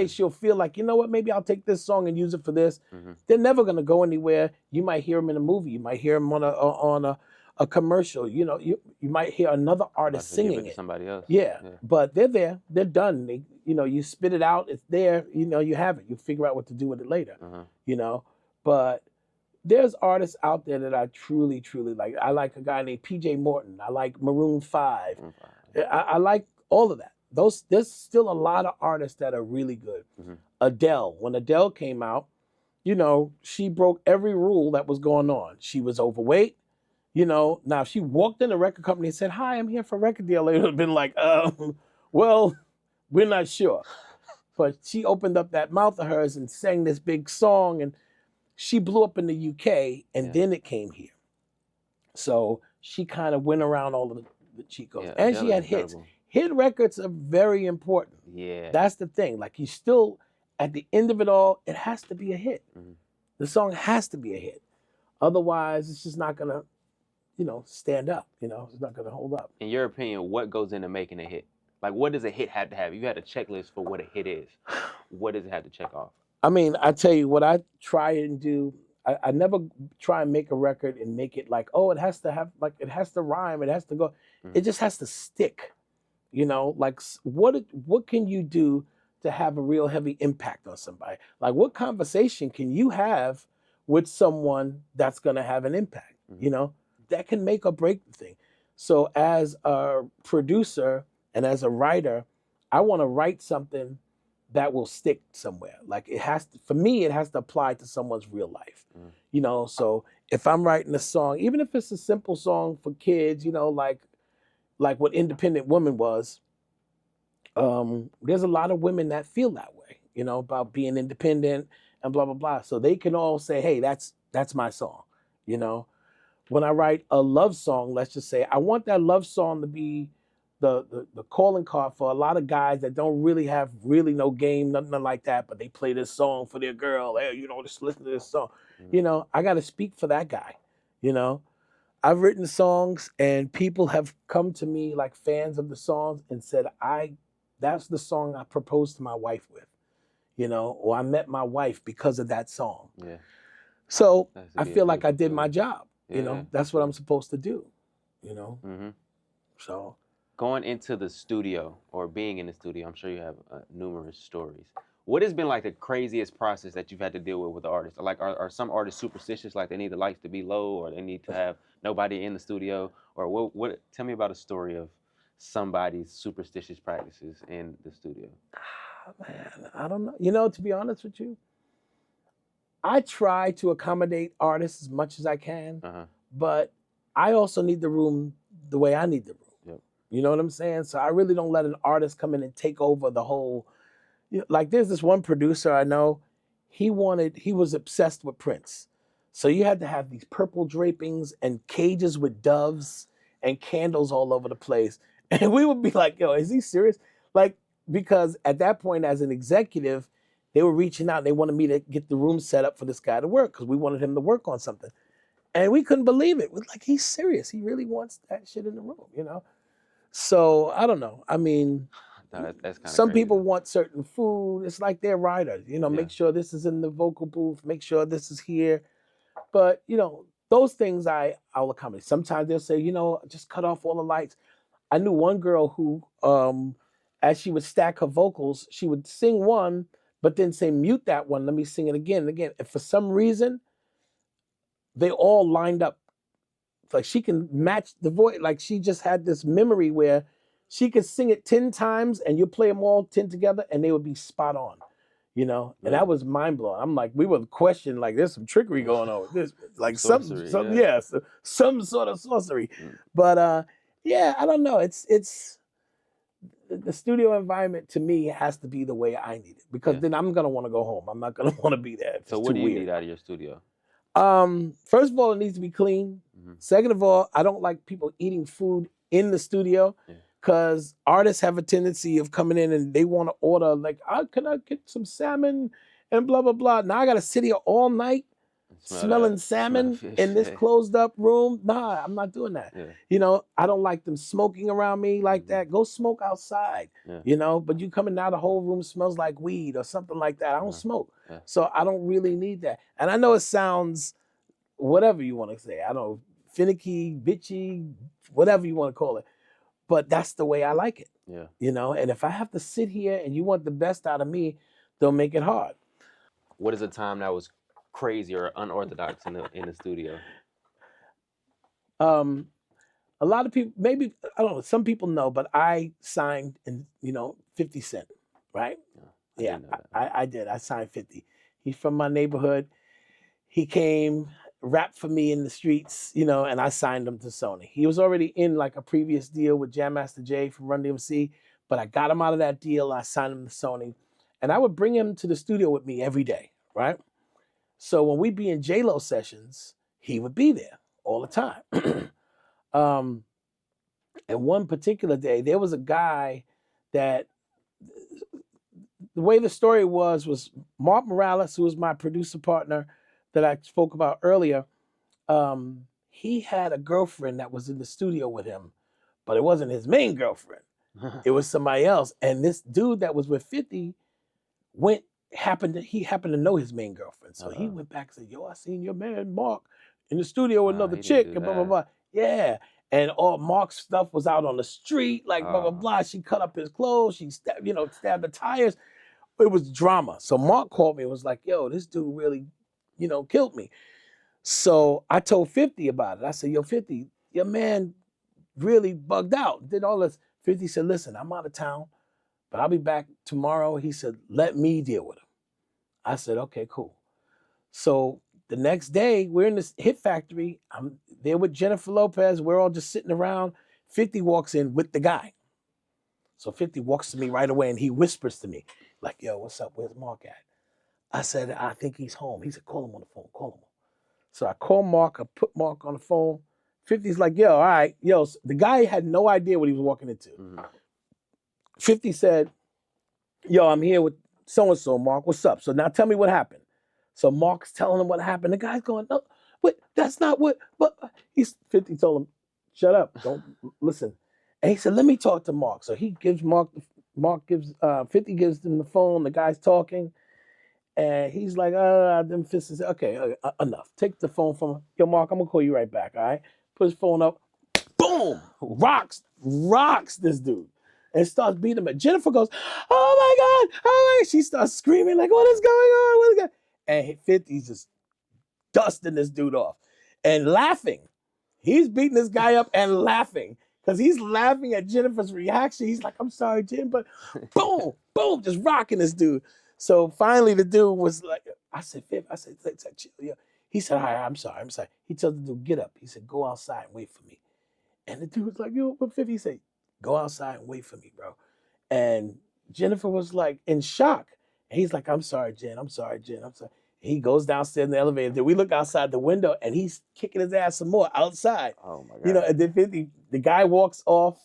Speaker 2: she'll feel like, you know what, maybe I'll take this song and use it for this. They're never going to go anywhere. You might hear them in a movie. You might hear them on a commercial. You might hear another artist singing it.
Speaker 1: Somebody else.
Speaker 2: Yeah, but they're there. They're done. You spit it out. It's there. You have it. You figure out what to do with it later. But there's artists out there that I truly, truly like. I like a guy named P.J. Morton. I like Maroon 5. I like all of that. There's still a lot of artists that are really good. Adele, when Adele came out, she broke every rule that was going on. She was overweight. Now if she walked in a record company and said, "Hi, I'm here for a record deal," it would have been like, well, we're not sure. But she opened up that mouth of hers and sang this big song, and she blew up in the UK, and then it came here. So she kind of went around all of the Chicos.
Speaker 1: Yeah,
Speaker 2: and she had hits. Hit records are very important.
Speaker 1: Yeah.
Speaker 2: That's the thing. Like, you still, at the end of it all, it has to be a hit. The song has to be a hit. Otherwise, it's just not going to, stand up. It's not going to hold up.
Speaker 1: In your opinion, what goes into making a hit? Like, what does a hit have to have? You had a checklist for what a hit is. What does it have to check off?
Speaker 2: I mean, I tell you what I try and do. I never try and make a record and make it like, oh, it has to have, like, it has to rhyme. It has to go. It just has to stick. Like, what can you do to have a real heavy impact on somebody? Like, what conversation can you have with someone that's going to have an impact? That can make or break the thing. So as a producer and as a writer, I want to write something that will stick somewhere. Like, it has to, for me, it has to apply to someone's real life. So if I'm writing a song, even if it's a simple song for kids, like what Independent Woman was, there's a lot of women that feel that way, about being independent and blah, blah, blah. So they can all say, hey, that's my song. When I write a love song, let's just say, I want that love song to be the calling card for a lot of guys that don't really have no game, nothing like that, but they play this song for their girl. Hey, just listen to this song. I got to speak for that guy. I've written songs and people have come to me, like fans of the songs, and said, that's the song I proposed to my wife with, or I met my wife because of that song. Yeah. So I feel like I did my job. That's what I'm supposed to do. So
Speaker 1: going into the studio or being in the studio, I'm sure you have numerous stories. What has been like the craziest process that you've had to deal with the artists? Like, are some artists superstitious, like they need the lights to be low, or they need to have nobody in the studio? Or what? Tell me about a story of somebody's superstitious practices in the studio.
Speaker 2: Man, I don't know. To be honest with you, I try to accommodate artists as much as I can, but I also need the room the way I need the room. You know what I'm saying? So I really don't let an artist come in and take over the whole. Like, there's this one producer I know, he was obsessed with Prince. So you had to have these purple drapings and cages with doves and candles all over the place. And we would be like, yo, is he serious? Like, because at that point, as an executive, they were reaching out. They wanted me to get the room set up for this guy to work because we wanted him to work on something. And we couldn't believe it. We're like, he's serious. He really wants that shit in the room, you know? So I don't know. I mean,
Speaker 1: No, that's kind of
Speaker 2: some
Speaker 1: crazy.
Speaker 2: people want certain food. It's like they're writers, you know,
Speaker 1: Yeah.
Speaker 2: make sure this is in the vocal booth, make sure this is here. But, you know, those things I'll accommodate. Sometimes they'll say, you know, just cut off all the lights. I knew one girl who, as she would stack her vocals, she would sing one, but then say, mute that one, let me sing it again and again. And for some reason, they all lined up. Like she can match the voice. Like she just had this memory where she could sing it 10 times and you play them all 10 together and they would be spot on, you know? And that
Speaker 1: Really?
Speaker 2: was mind blowing. I'm like, we would question, like, there's some trickery going on with this. Like
Speaker 1: Sorcery,
Speaker 2: some sort of sorcery.
Speaker 1: Mm.
Speaker 2: But yeah, I don't know. It's the studio environment to me has to be the way I need it because
Speaker 1: Yeah.
Speaker 2: then I'm gonna want to go home. I'm not gonna want to be there. If
Speaker 1: So
Speaker 2: it's
Speaker 1: what
Speaker 2: too
Speaker 1: do you
Speaker 2: weird.
Speaker 1: need out of your studio?
Speaker 2: First of all, it needs to be clean.
Speaker 1: Mhm.
Speaker 2: Second of all, I don't like people eating food in the studio
Speaker 1: Yeah.
Speaker 2: because artists have a tendency of coming in and they want to order like, can I get some salmon and blah blah blah. Now I gotta sit here all night
Speaker 1: Smell
Speaker 2: smelling
Speaker 1: that.
Speaker 2: salmon
Speaker 1: Smell
Speaker 2: in this
Speaker 1: fish.
Speaker 2: closed up room. Nah, I'm not doing that.
Speaker 1: Yeah.
Speaker 2: You know, I don't like them smoking around me like that. Go smoke outside.
Speaker 1: Yeah.
Speaker 2: You know, but you coming now, the whole room smells like weed or something like that. I don't smoke.
Speaker 1: Yeah.
Speaker 2: So I don't really need that. And I know it sounds whatever you want to say. I don't know, finicky, bitchy, whatever you want to call it. But that's the way I like it.
Speaker 1: Yeah.
Speaker 2: You know, and if I have to sit here and you want the best out of me, don't make it hard.
Speaker 1: What is a time that was crazy or unorthodox in the studio?
Speaker 2: A lot of people, maybe, I don't know, some people know, but I signed in, 50 Cent, right?
Speaker 1: I
Speaker 2: Yeah,
Speaker 1: didn't know that.
Speaker 2: I did. I signed 50. He's from my neighborhood. He came, rapped for me in the streets, and I signed him to Sony. He was already in like a previous deal with Jam Master Jay from Run DMC, but I got him out of that deal. I signed him to Sony. And I would bring him to the studio with me every day, right? So when we'd be in J-Lo sessions, he would be there all the time. um, and one particular day, there was a guy that the way the story was Mark Morales, who was my producer partner that I spoke about earlier. He had a girlfriend that was in the studio with him, but it wasn't his main girlfriend. It was somebody else. And this dude that was with 50 he happened to know his main girlfriend. So he went back and said, yo, I seen your man Mark in the studio with another
Speaker 1: he didn't
Speaker 2: chick
Speaker 1: do
Speaker 2: and blah, blah,
Speaker 1: that.
Speaker 2: blah. Yeah. And all Mark's stuff was out on the street, like blah, blah, blah. She cut up his clothes. She stabbed the tires. It was drama. So Mark called me and was like, yo, this dude really, killed me. So I told 50 about it. I said, yo, 50, your man really bugged out, did all this. 50 said, listen, I'm out of town, but I'll be back tomorrow. He said, let me deal with him. I said, okay, cool. So the next day, we're in this Hit Factory. I'm there with Jennifer Lopez. We're all just sitting around. 50 walks in with the guy. So 50 walks to me right away and he whispers to me, like, yo, what's up? Where's Mark at? I said, I think he's home. He said, call him on the phone. Call him. So I call Mark. I put Mark on the phone. 50's like, yo, all right. Yo, the guy had no idea what he was walking into. 50 said, yo, I'm here with so-and-so, Mark. What's up? So now tell me what happened. So Mark's telling him what happened. The guy's going, no, but that's not what. But 50 told him, shut up. Don't listen. And he said, let me talk to Mark. So he gives 50 gives him the phone. The guy's talking. And he's like, them fists is okay, enough. Take the phone from him. Yo, Mark, I'm gonna call you right back, all right? Put his phone up, boom, rocks this dude. And starts beating him. And Jennifer goes, oh my God, oh my. She starts screaming, like, what is going on? What is going on? And 50's just dusting this dude off and laughing. He's beating this guy up and laughing because he's laughing at Jennifer's reaction. He's like, I'm sorry, Jen, but boom, boom, just rocking this dude. So finally the dude was like, I said, chill. Yeah. He said, all right, I'm sorry. He tells the dude, get up. He said, go outside and wait for me. And the dude was like, yo, what 50? He said, go outside and wait for me, bro. And Jennifer was like in shock. And he's like, I'm sorry, Jen. I'm sorry. He goes downstairs in the elevator. Then we look outside the window, and he's kicking his ass some more outside.
Speaker 1: Oh my
Speaker 2: You know,
Speaker 1: God.
Speaker 2: and then 50, the guy walks off,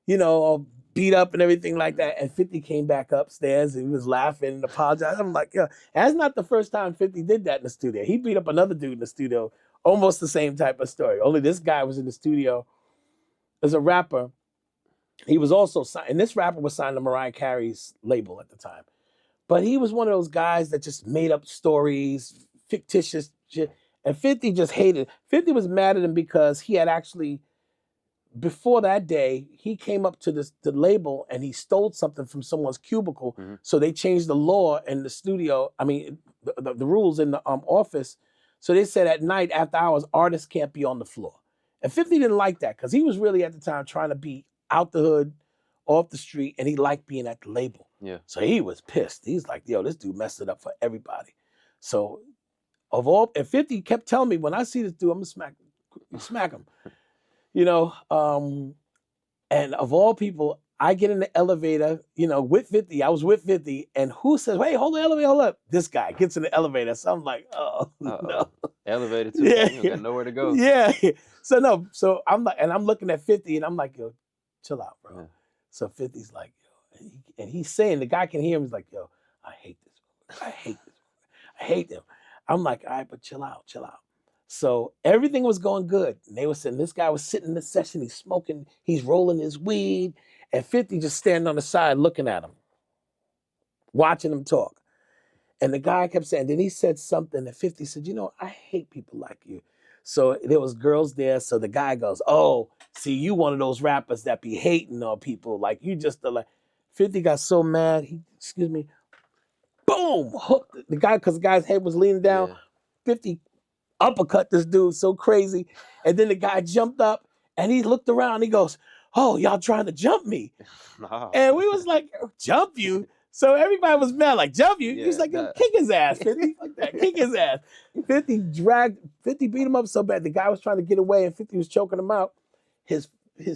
Speaker 2: you know, all beat up and everything like that. And 50 came back upstairs and he was laughing and apologizing. I'm like, yeah, that's not the first time 50 did that in the studio. He beat up another dude in the studio, almost the same type of story. Only this guy was in the studio as a rapper. He was also signed, and this rapper was signed to Mariah Carey's label at the time. But he was one of those guys that just made up stories, fictitious shit. And 50 just hated. 50 was mad at him because he had actually, before that day, he came up to the label and he stole something from someone's cubicle.
Speaker 1: Mm-hmm.
Speaker 2: So they changed the law in the studio. I mean, the rules in the office. So they said at night, after hours, artists can't be on the floor. And 50 didn't like that because he was really at the time trying to be out the hood, off the street, and he liked being at the label.
Speaker 1: Yeah.
Speaker 2: So he was pissed. He's like, yo, this dude messed it up for everybody. So of all, and 50 kept telling me, when I see this dude, I'm gonna smack him. You know, and of all people, I get in the elevator, you know, with 50. I was with 50, and who says, "Hey, hold the elevator, hold up." This guy gets in the elevator. So I'm like, oh, no.
Speaker 1: Elevator too.
Speaker 2: Yeah.
Speaker 1: You got nowhere to go.
Speaker 2: Yeah. So no, so I'm like, and I'm looking at 50, and I'm like, yo, chill out, bro.
Speaker 1: Yeah.
Speaker 2: So 50's like, yo, and he's saying, the guy can hear him. He's like, yo, I hate this. I hate this. I hate them. I'm like, all right, but chill out, chill out. So everything was going good. And they were sitting, this guy was sitting in the session, he's smoking, he's rolling his weed, and 50 just standing on the side looking at him, watching him talk. And the guy kept saying, then he said something, and 50 said, you know, I hate people like you. So there was girls there, so the guy goes, oh, see, you one of those rappers that be hating on people, like you just like. 50 got so mad, he, excuse me, boom, hooked the guy, because the guy's head was leaning down.
Speaker 1: Yeah.
Speaker 2: 50 uppercut this dude so crazy. And then the guy jumped up and he looked around. He goes, oh, y'all trying to jump me.
Speaker 1: No.
Speaker 2: And we was like, jump you? So everybody was mad, like, jump you?
Speaker 1: Yeah,
Speaker 2: He's like, yo,
Speaker 1: that-
Speaker 2: kick his ass, 50. Like that, kick his ass. 50 beat him up so bad. The guy was trying to get away and 50 was choking him out. His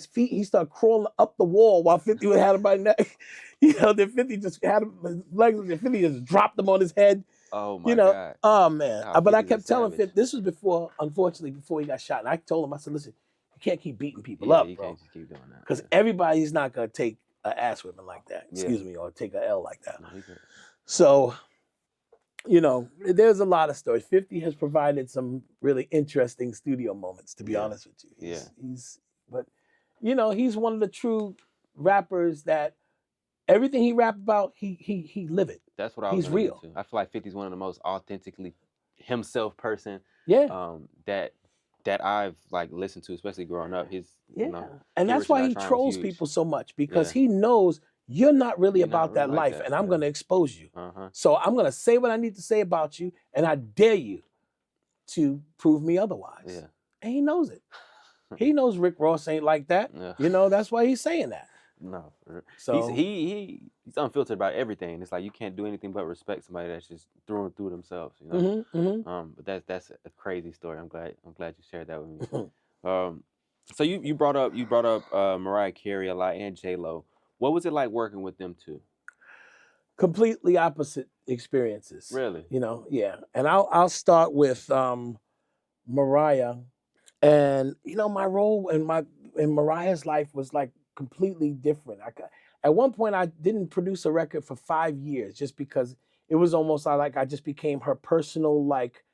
Speaker 2: feet, he started crawling up the wall while 50 had him by the neck. You know, then 50 just had him, his legs, and 50 just dropped him on his head.
Speaker 1: Oh my
Speaker 2: You know,
Speaker 1: God.
Speaker 2: oh man.
Speaker 1: Nah,
Speaker 2: But I
Speaker 1: 50's a
Speaker 2: kept telling
Speaker 1: savage.
Speaker 2: 50, this was before, unfortunately, before he got shot. And I told him, I said, listen, you can't keep beating people
Speaker 1: Yeah,
Speaker 2: up,
Speaker 1: you
Speaker 2: bro.
Speaker 1: can't just keep doing that.
Speaker 2: Because everybody's not going to take an ass whipping like that,
Speaker 1: Yeah.
Speaker 2: excuse me, or take an L like that.
Speaker 1: No, he could-
Speaker 2: So, you know, there's a lot of stories. 50 has provided some really interesting studio moments, to be
Speaker 1: Yeah.
Speaker 2: honest with you.
Speaker 1: Yeah.
Speaker 2: But, you know, he's one of the true rappers that everything he rap about, he live it.
Speaker 1: That's what I was
Speaker 2: He's
Speaker 1: gonna get
Speaker 2: real.
Speaker 1: to. I feel like 50's one of the most authentically himself person
Speaker 2: Yeah.
Speaker 1: that I've like listened to, especially growing up. His
Speaker 2: Yeah.
Speaker 1: you know,
Speaker 2: And
Speaker 1: Get
Speaker 2: that's
Speaker 1: Rich or
Speaker 2: why
Speaker 1: Die
Speaker 2: he
Speaker 1: Trying was
Speaker 2: trolls
Speaker 1: huge.
Speaker 2: people so much, because
Speaker 1: Yeah.
Speaker 2: he knows you're not really
Speaker 1: You're not
Speaker 2: about that
Speaker 1: really like
Speaker 2: life,
Speaker 1: that,
Speaker 2: and I'm
Speaker 1: yeah.
Speaker 2: going to expose you.
Speaker 1: Uh-huh.
Speaker 2: So I'm going to say what I need to say about you, and I dare you to prove me otherwise.
Speaker 1: Yeah.
Speaker 2: And he knows it. He knows Rick Ross ain't like that.
Speaker 1: Yeah.
Speaker 2: You know, that's why he's saying that.
Speaker 1: No.
Speaker 2: So
Speaker 1: He's unfiltered about everything. It's like you can't do anything but respect somebody that's just through and through themselves, you know. But that's a crazy story. I'm glad you shared that with me. So you brought up Mariah Carey a lot and J-Lo. What was it like working with them two?
Speaker 2: completely opposite experiences.
Speaker 1: Really?
Speaker 2: You know, yeah. And I'll start with Mariah. And you know, my role in Mariah's life was like completely different. At one point, I didn't produce a record for 5 years just because it was almost like I just became her personal like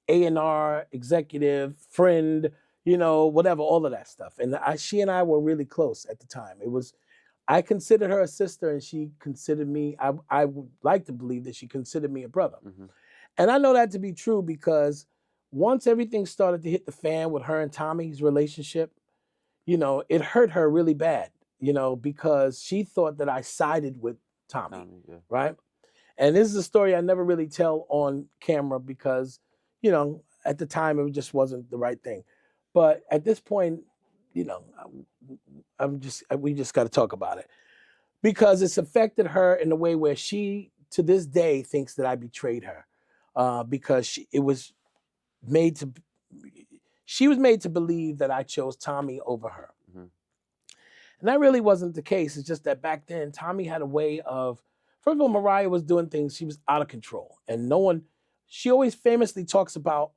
Speaker 2: A&R executive, friend, you know, whatever, all of that stuff. And she and I were really close at the time. I considered her a sister, and she considered me. I would like to believe that she considered me a brother.
Speaker 1: Mm-hmm.
Speaker 2: And I know that to be true because once everything started to hit the fan with her and Tommy's relationship, you know, it hurt her really bad, you know, because she thought that I sided with Tommy,
Speaker 1: Yeah.
Speaker 2: right? And this is a story I never really tell on camera because, you know, at the time it just wasn't the right thing. But at this point, you know, we just got to talk about it because it's affected her in a way where she, to this day, thinks that I betrayed her because she was made to believe that I chose Tommy over her.
Speaker 1: Mm-hmm.
Speaker 2: And that really wasn't the case. It's just that back then, Tommy had a way of, first of all, Mariah was doing things, she was out of control. And she always famously talks about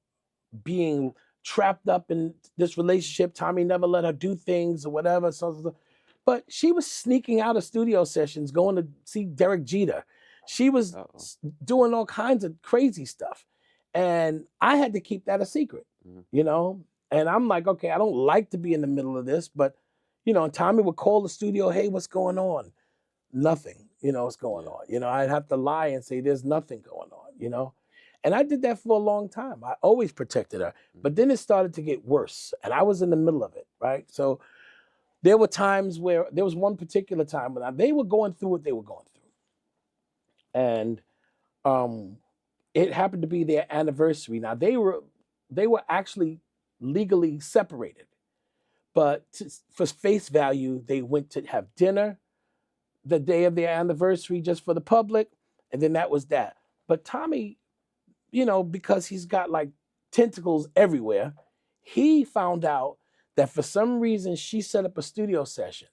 Speaker 2: being trapped up in this relationship. Tommy never let her do things or whatever. But she was sneaking out of studio sessions, going to see Derek Jeter. She was doing all kinds of crazy stuff. And I had to keep that a secret, you know? And I'm like, okay, I don't like to be in the middle of this, but, you know, Tommy would call the studio, hey, what's going on? Nothing, you know, what's going on. You know, I'd have to lie and say there's nothing going on, you know? And I did that for a long time. I always protected her. But then it started to get worse, and I was in the middle of it, right? So there were times where, there was one particular time when they were going through what they were going through. And it happened to be their anniversary. Now, they were actually legally separated. But for face value, they went to have dinner the day of their anniversary just for the public, and then that was that. But Tommy, you know, because he's got like tentacles everywhere, he found out that for some reason she set up a studio session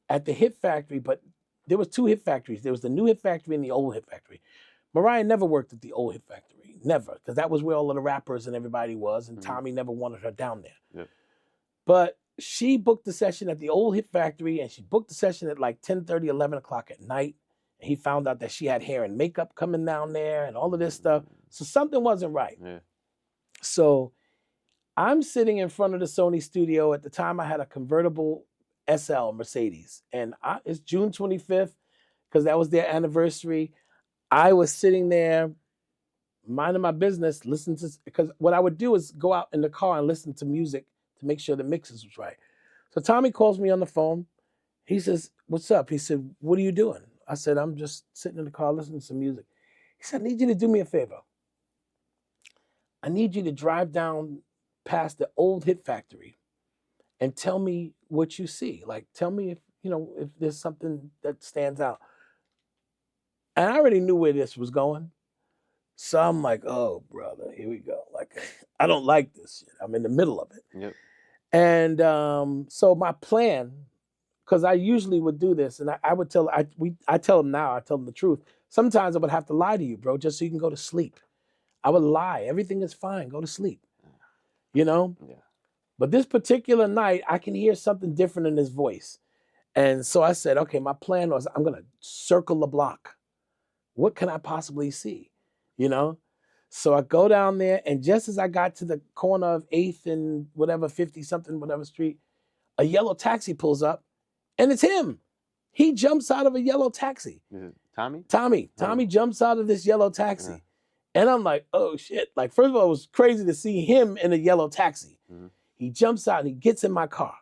Speaker 2: at the Hit Factory, but there was 2 Hit Factories. There was the new Hit Factory and the old Hit Factory. Mariah never worked at the old Hit Factory, never, because that was where all of the rappers and everybody was, and Tommy never wanted her down there. Yep. But she booked the session at the old Hit Factory, and she booked the session at like 10:30, 11 o'clock at night. And he found out that she had hair and makeup coming down there and all of this stuff. So something wasn't right. Yeah. So I'm sitting in front of the Sony studio. At the time, I had a convertible SL Mercedes. And it's June 25th, because that was their anniversary. I was sitting there minding my business, listening to, because what I would do is go out in the car and listen to music to make sure the mixes was right. So Tommy calls me on the phone. He says, what's up? He said, what are you doing? I said, I'm just sitting in the car listening to some music. He said, I need you to do me a favor. I need you to drive down past the old Hit Factory and tell me what you see. Like, tell me if, you know, if there's something that stands out. And I already knew where this was going. So I'm like, oh, brother, here we go. Like, I don't like this shit. I'm in the middle of it. Yep. And so my plan, because I usually would do this, and I would tell, I tell them now, I tell them the truth. Sometimes I would have to lie to you, bro, just so you can go to sleep. I would lie. Everything is fine. Go to sleep. You know? Yeah. But this particular night, I can hear something different in his voice. And so I said, okay, my plan was I'm going to circle the block. What can I possibly see? You know? So I go down there, and just as I got to the corner of 8th and whatever, 50-something, whatever street, a yellow taxi pulls up, and it's him. He jumps out of a yellow taxi.
Speaker 1: Tommy?
Speaker 2: Tommy jumps out of this yellow taxi. Yeah. And I'm like, oh, shit. Like, first of all, it was crazy to see him in a yellow taxi. Mm-hmm. He jumps out, and he gets in my car.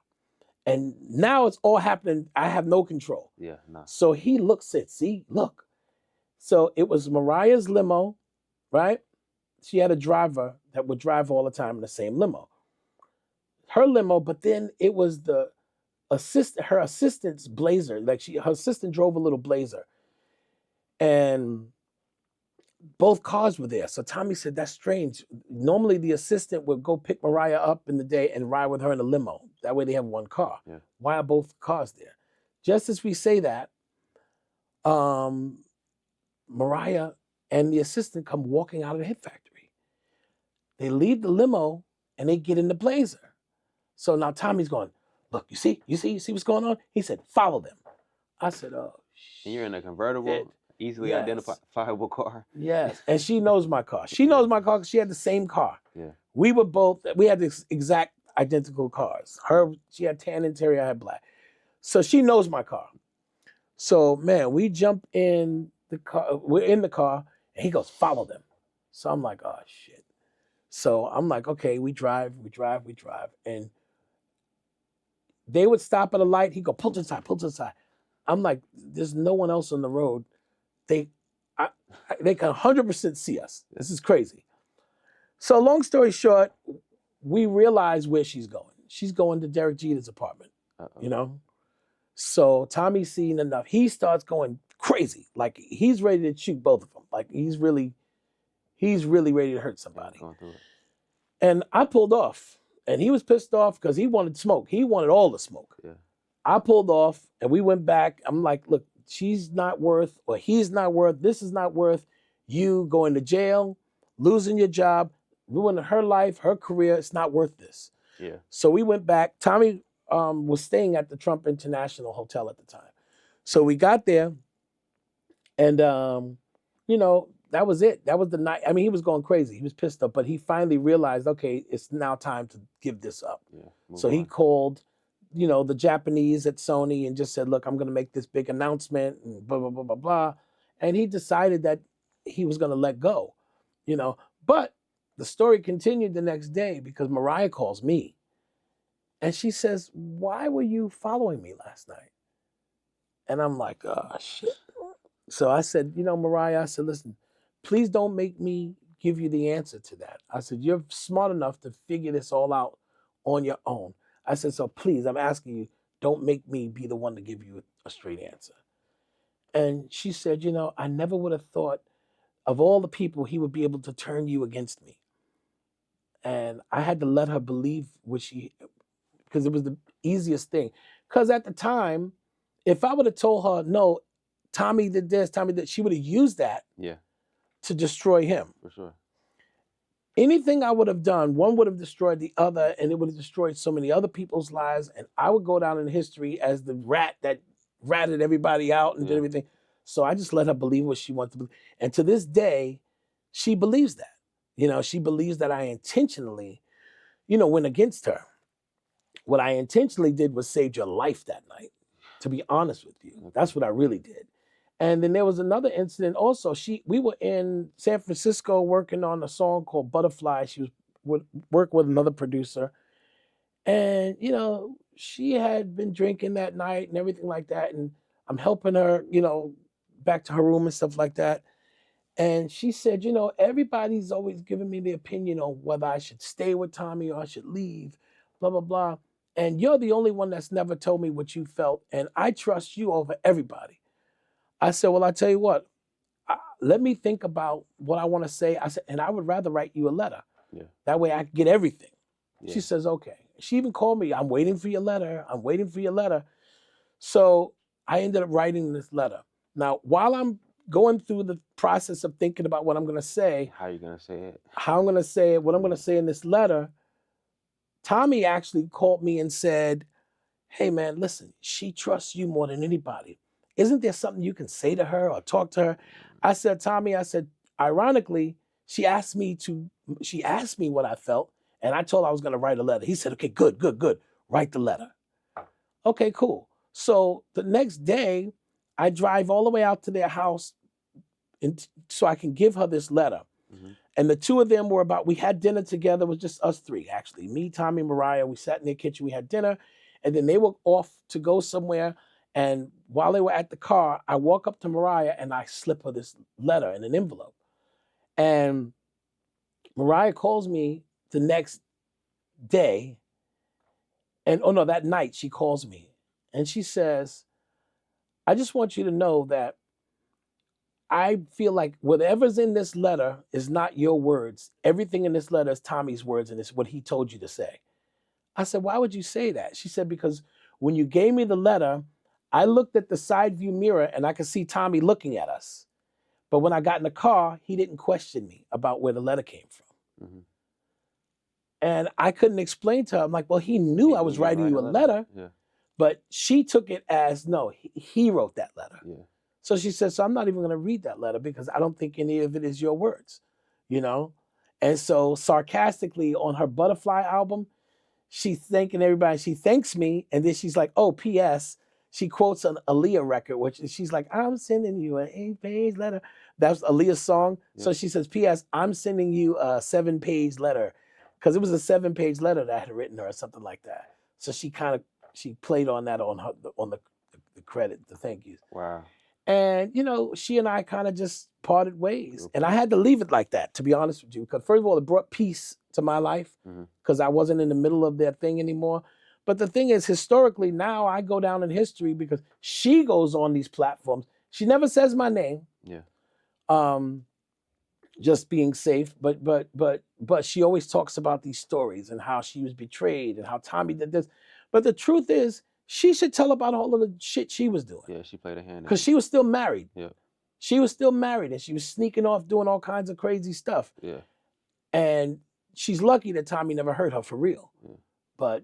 Speaker 2: And now it's all happening. I have no control. Yeah, no. So he looks at, see, look. So it was Mariah's limo, right? She had a driver that would drive all the time in the same limo. Her limo, but then it was her assistant's Blazer. Like her assistant drove a little Blazer. And both cars were there. So Tommy said, that's strange. Normally the assistant would go pick Mariah up in the day and ride with her in a limo. That way they have one car. Yeah. Why are both cars there? Just as we say that, Mariah and the assistant come walking out of the Hit Factory. They leave the limo and they get in the Blazer. So now Tommy's going, look, you see what's going on? He said, follow them. I said, oh, shit.
Speaker 1: And you're in a convertible, easily identifiable car.
Speaker 2: Yes, and she knows my car. She knows my car because she had the same car. Yeah. We had the exact identical cars. She had tan interior, I had black. So she knows my car. So, man, we jump in the car. We're in the car, and he goes, follow them. So I'm like, oh, shit. So I'm like, okay, we drive. And they would stop at a light. He'd go, pull to the side. I'm like, there's no one else on the road. They can 100% see us. This is crazy. So long story short, we realize where she's going. She's going to Derek Jeter's apartment, you know? So Tommy's seen enough. He starts going crazy. Like, he's ready to shoot both of them. Like, he's really ready to hurt somebody. And I pulled off. And he was pissed off because he wanted smoke. He wanted all the smoke. Yeah. I pulled off, and we went back. I'm like, look, she's not worth, or he's not worth, this is not worth you going to jail losing your job, ruining her life, her career. It's not worth this.
Speaker 1: Yeah.
Speaker 2: So we went back. Tommy was staying at the Trump International Hotel at the time. So we got there, and you know, that was it. That was the night. I mean, he was going crazy. He was pissed off, but he finally realized, okay, it's now time to give this up.
Speaker 1: Yeah.
Speaker 2: So he called, you know, the Japanese at Sony and just said, look, I'm going to make this big announcement and blah, blah, blah, blah, blah. And he decided that he was going to let go, you know. But the story continued the next day because Mariah calls me and she says, why were you following me last night? And I'm like, oh, shit. So I said, you know, Mariah, I said, listen, please don't make me give you the answer to that. I said, you're smart enough to figure this all out on your own. I said, so please, I'm asking you, don't make me be the one to give you a straight answer. And she said, you know, I never would have thought of all the people he would be able to turn you against me. And I had to let her believe because it was the easiest thing. Because at the time, if I would have told her, no, Tommy did this, Tommy did, she would have used that to destroy him.
Speaker 1: For sure.
Speaker 2: Anything I would have done, one would have destroyed the other, and it would have destroyed so many other people's lives, and I would go down in history as the rat that ratted everybody out and did everything. So I just let her believe what she wanted to believe. And to this day, she believes that. You know, she believes that I intentionally, you know, went against her. What I intentionally did was saved your life that night, to be honest with you. That's what I really did. And then there was another incident also. We were in San Francisco working on a song called Butterfly. She was working with another producer. And, you know, she had been drinking that night and everything like that. And I'm helping her, you know, back to her room and stuff like that. And she said, you know, everybody's always giving me the opinion on whether I should stay with Tommy or I should leave, blah, blah, blah. And you're the only one that's never told me what you felt. And I trust you over everybody. I said, well, I tell you what, let me think about what I want to say. I said, and I would rather write you a letter.
Speaker 1: Yeah.
Speaker 2: That way I can get everything.
Speaker 1: Yeah.
Speaker 2: She says, okay. She even called me, I'm waiting for your letter. I'm waiting for your letter. So I ended up writing this letter. Now, while I'm going through the process of thinking about what I'm going to say.
Speaker 1: How are you going to say it?
Speaker 2: How I'm going to say it, what I'm going to say in this letter, Tommy actually called me and said, hey, man, listen, she trusts you more than anybody. Isn't there something you can say to her or talk to her? I said, Tommy, I said, ironically, she asked me what I felt, and I told her I was going to write a letter. He said, okay, good. Write the letter. Okay, cool. So the next day, I drive all the way out to their house so I can give her this letter. Mm-hmm. And the two of them we had dinner together. It was just us three, actually. Me, Tommy, Mariah. We sat in their kitchen. We had dinner. And then they were off to go somewhere. And while they were at the car, I walk up to Mariah and I slip her this letter in an envelope. And Mariah calls me the next day. And, that night she calls me. And she says, I just want you to know that I feel like whatever's in this letter is not your words. Everything in this letter is Tommy's words, and it's what he told you to say. I said, why would you say that? She said, because when you gave me the letter, I looked at the side view mirror and I could see Tommy looking at us. But when I got in the car, he didn't question me about where the letter came from. Mm-hmm. And I couldn't explain to her. I'm like, well, he knew I was writing you a letter. Yeah. But she took it as, no, he wrote that letter. Yeah. So she said, so I'm not even going to read that letter because I don't think any of it is your words, you know? And so sarcastically on her Butterfly album, she's thanking everybody. She thanks me. And then she's like, oh, P.S. She quotes an Aaliyah record, which she's like, I'm sending you an 8-page letter. That's Aaliyah's song. Yeah. So she says, P.S. I'm sending you a 7-page letter because it was a 7-page letter that I had written her or something like that. So she played on that on the credit, the thank yous. Wow. And, you know, she and I kind of just parted ways. Okay. And I had to leave it like that, to be honest with you. Because first of all, it brought peace to my life because I wasn't in the middle of that thing anymore. But the thing is, historically, now I go down in history because she goes on these platforms. She never says my name. Yeah. Just being safe. But she always talks about these stories and how she was betrayed and how Tommy did this. But the truth is, she should tell about all of the shit she was doing.
Speaker 1: Yeah, she played a hand.
Speaker 2: Because she was still married.
Speaker 1: Yeah.
Speaker 2: she was still married and she was sneaking off doing all kinds of crazy stuff.
Speaker 1: Yeah.
Speaker 2: And she's lucky that Tommy never hurt her for real.
Speaker 1: Yeah.
Speaker 2: But,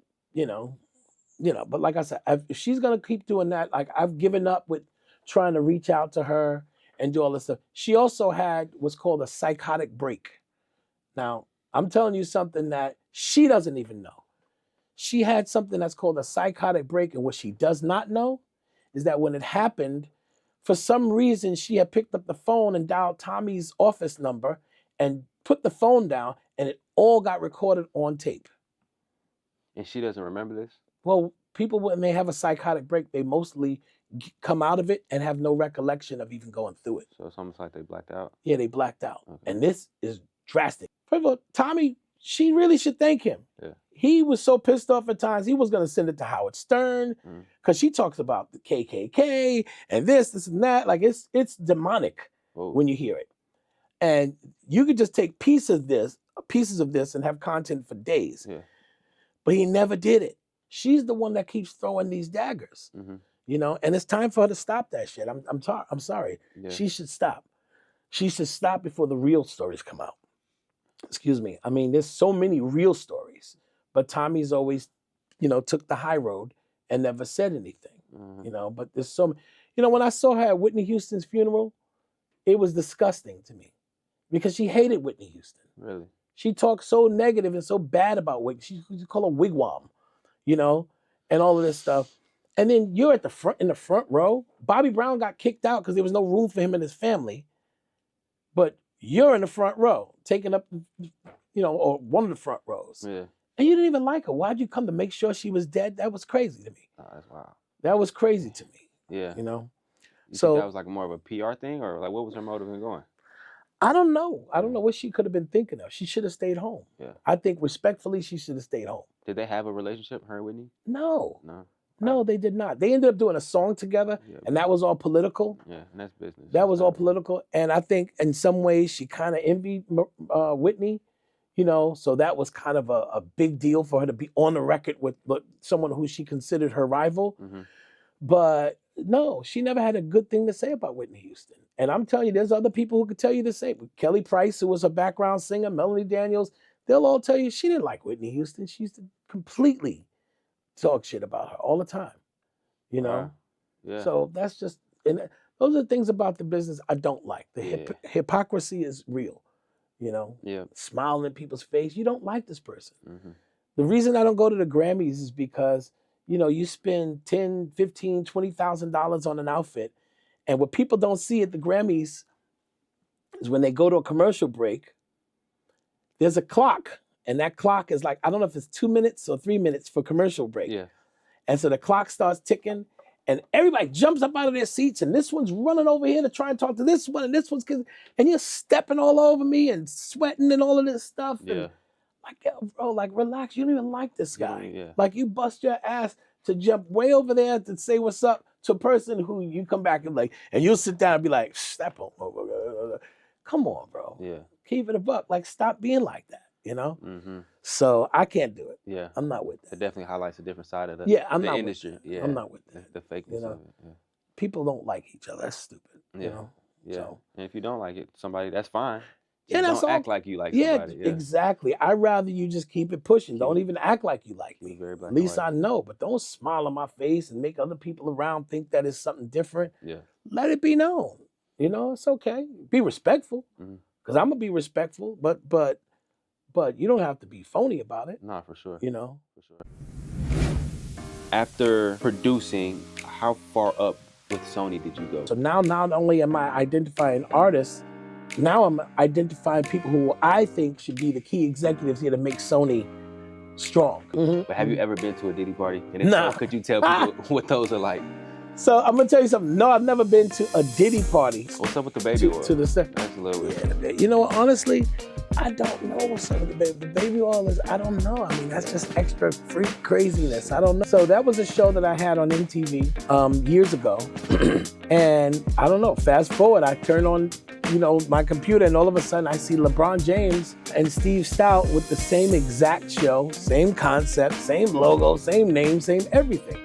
Speaker 2: but like I said, if she's going to keep doing that, like I've given up with trying to reach out to her and do all this stuff. She also had what's called a psychotic break. Now, I'm telling you something that she doesn't even know. She had something that's called a psychotic break, and what she does not know is that when it happened, for some reason, she had picked up the phone and dialed Tommy's office number and put the phone down, and it all got recorded on tape.
Speaker 1: And she doesn't remember this?
Speaker 2: Well, people, when they have a psychotic break, they mostly come out of it and have no recollection of even going through it.
Speaker 1: So it's almost like they blacked out?
Speaker 2: Yeah, they blacked out.
Speaker 1: Okay.
Speaker 2: And this is drastic. First of all, Tommy, she really should thank him.
Speaker 1: Yeah.
Speaker 2: He was so pissed off at times, he was going to send it to Howard Stern because she talks about the KKK and this and that. Like, it's demonic when you hear it. And you could just take pieces of this and have content for days.
Speaker 1: Yeah.
Speaker 2: But he never did it. She's the one that keeps throwing these daggers, and it's time for her to stop that shit. I'm sorry. Yeah. She should stop. She should stop before the real stories come out. Excuse me. I mean, there's so many real stories, but Tommy's always, took the high road and never said anything, but there's so, when I saw her at Whitney Houston's funeral, it was disgusting to me because she hated Whitney Houston.
Speaker 1: Really?
Speaker 2: She talked so negative and so bad about Whitney. She called her wigwam, and all of this stuff. And then you're in the front row. Bobby Brown got kicked out because there was no room for him and his family. But you're in the front row, taking up, or one of the front rows.
Speaker 1: Yeah.
Speaker 2: And you didn't even like her. Why'd you come to make sure she was dead? That was crazy to me.
Speaker 1: Oh, that's wild.
Speaker 2: That was crazy to me.
Speaker 1: Yeah.
Speaker 2: You
Speaker 1: think that was like more of a PR thing, or like what was her motive in going?
Speaker 2: I don't know. I don't know what she could have been thinking of. She should have stayed home.
Speaker 1: Yeah.
Speaker 2: I think respectfully, she should have stayed home.
Speaker 1: Did they have a relationship, her and Whitney?
Speaker 2: No.
Speaker 1: No.
Speaker 2: No, they did not. They ended up doing a song together, and that was all political.
Speaker 1: Yeah, and that's business.
Speaker 2: That was all political. And I think in some ways she kind of envied Whitney, so that was kind of a big deal for her to be on the record with someone who she considered her rival. But no, she never had a good thing to say about Whitney Houston. And I'm telling you, there's other people who could tell you the same. Kelly Price, who was a background singer, Melanie Daniels, they'll all tell you she didn't like Whitney Houston. She used to completely talk shit about her all the time,
Speaker 1: Wow. Yeah.
Speaker 2: So that's just, and those are things about the business I don't like. The hypocrisy is real,
Speaker 1: Yeah.
Speaker 2: smiling in people's face. You don't like this person. The reason I don't go to the Grammys is because, you spend $10,000, $15,000, $20,000 on an outfit. And what people don't see at the Grammys is when they go to a commercial break, there's a clock. And that clock is like, I don't know if it's 2 minutes or 3 minutes for commercial break.
Speaker 1: Yeah.
Speaker 2: And so the clock starts ticking and everybody jumps up out of their seats and this one's running over here to try and talk to this one and this one's, and you're stepping all over me and sweating and all of this stuff.
Speaker 1: Yeah.
Speaker 2: And like, bro, like relax. You don't even like this guy.
Speaker 1: Yeah.
Speaker 2: Like you bust your ass to jump way over there to say what's up to a person who you come back and and you'll sit down and be like, step on. Come on, bro.
Speaker 1: Yeah.
Speaker 2: Keep it a buck. Like stop being like that. So I can't do it.
Speaker 1: Yeah.
Speaker 2: I'm not with that.
Speaker 1: It definitely highlights a different side of the industry.
Speaker 2: Yeah. I'm not with that.
Speaker 1: The fakeness of it. Yeah.
Speaker 2: People don't like each other. That's stupid.
Speaker 1: Yeah. Yeah.
Speaker 2: So.
Speaker 1: And if you don't like it, that's fine.
Speaker 2: Yeah,
Speaker 1: that's don't act like you like somebody. Yeah,
Speaker 2: exactly. I'd rather you just keep it pushing. Don't even act like you like me.
Speaker 1: Very black
Speaker 2: At least
Speaker 1: and white.
Speaker 2: I know. But don't smile on my face and make other people around think that it's something different.
Speaker 1: Yeah.
Speaker 2: Let it be known. It's okay. Be respectful. Because I'm going to be respectful. But you don't have to be phony about it.
Speaker 1: Nah, for sure.
Speaker 2: For
Speaker 1: sure. After producing, how far up with Sony did you go?
Speaker 2: So now not only am I identifying artists, now I'm identifying people who I think should be the key executives here to make Sony strong.
Speaker 1: But have you ever been to a Diddy party? And if
Speaker 2: Nah.
Speaker 1: so, could you tell people what those are like?
Speaker 2: So I'm gonna tell you something. No, I've never been to a Diddy party.
Speaker 1: What's up with the baby oil?
Speaker 2: That's
Speaker 1: a little weird.
Speaker 2: You know what? Honestly, I don't know what's up with the baby. The baby oil is, I don't know. I mean, that's just extra freak craziness. I don't know. So that was a show that I had on MTV years ago. And I don't know, fast forward, I turn on, my computer and all of a sudden I see LeBron James and Steve Stout with the same exact show, same concept, same logo, same name, same everything.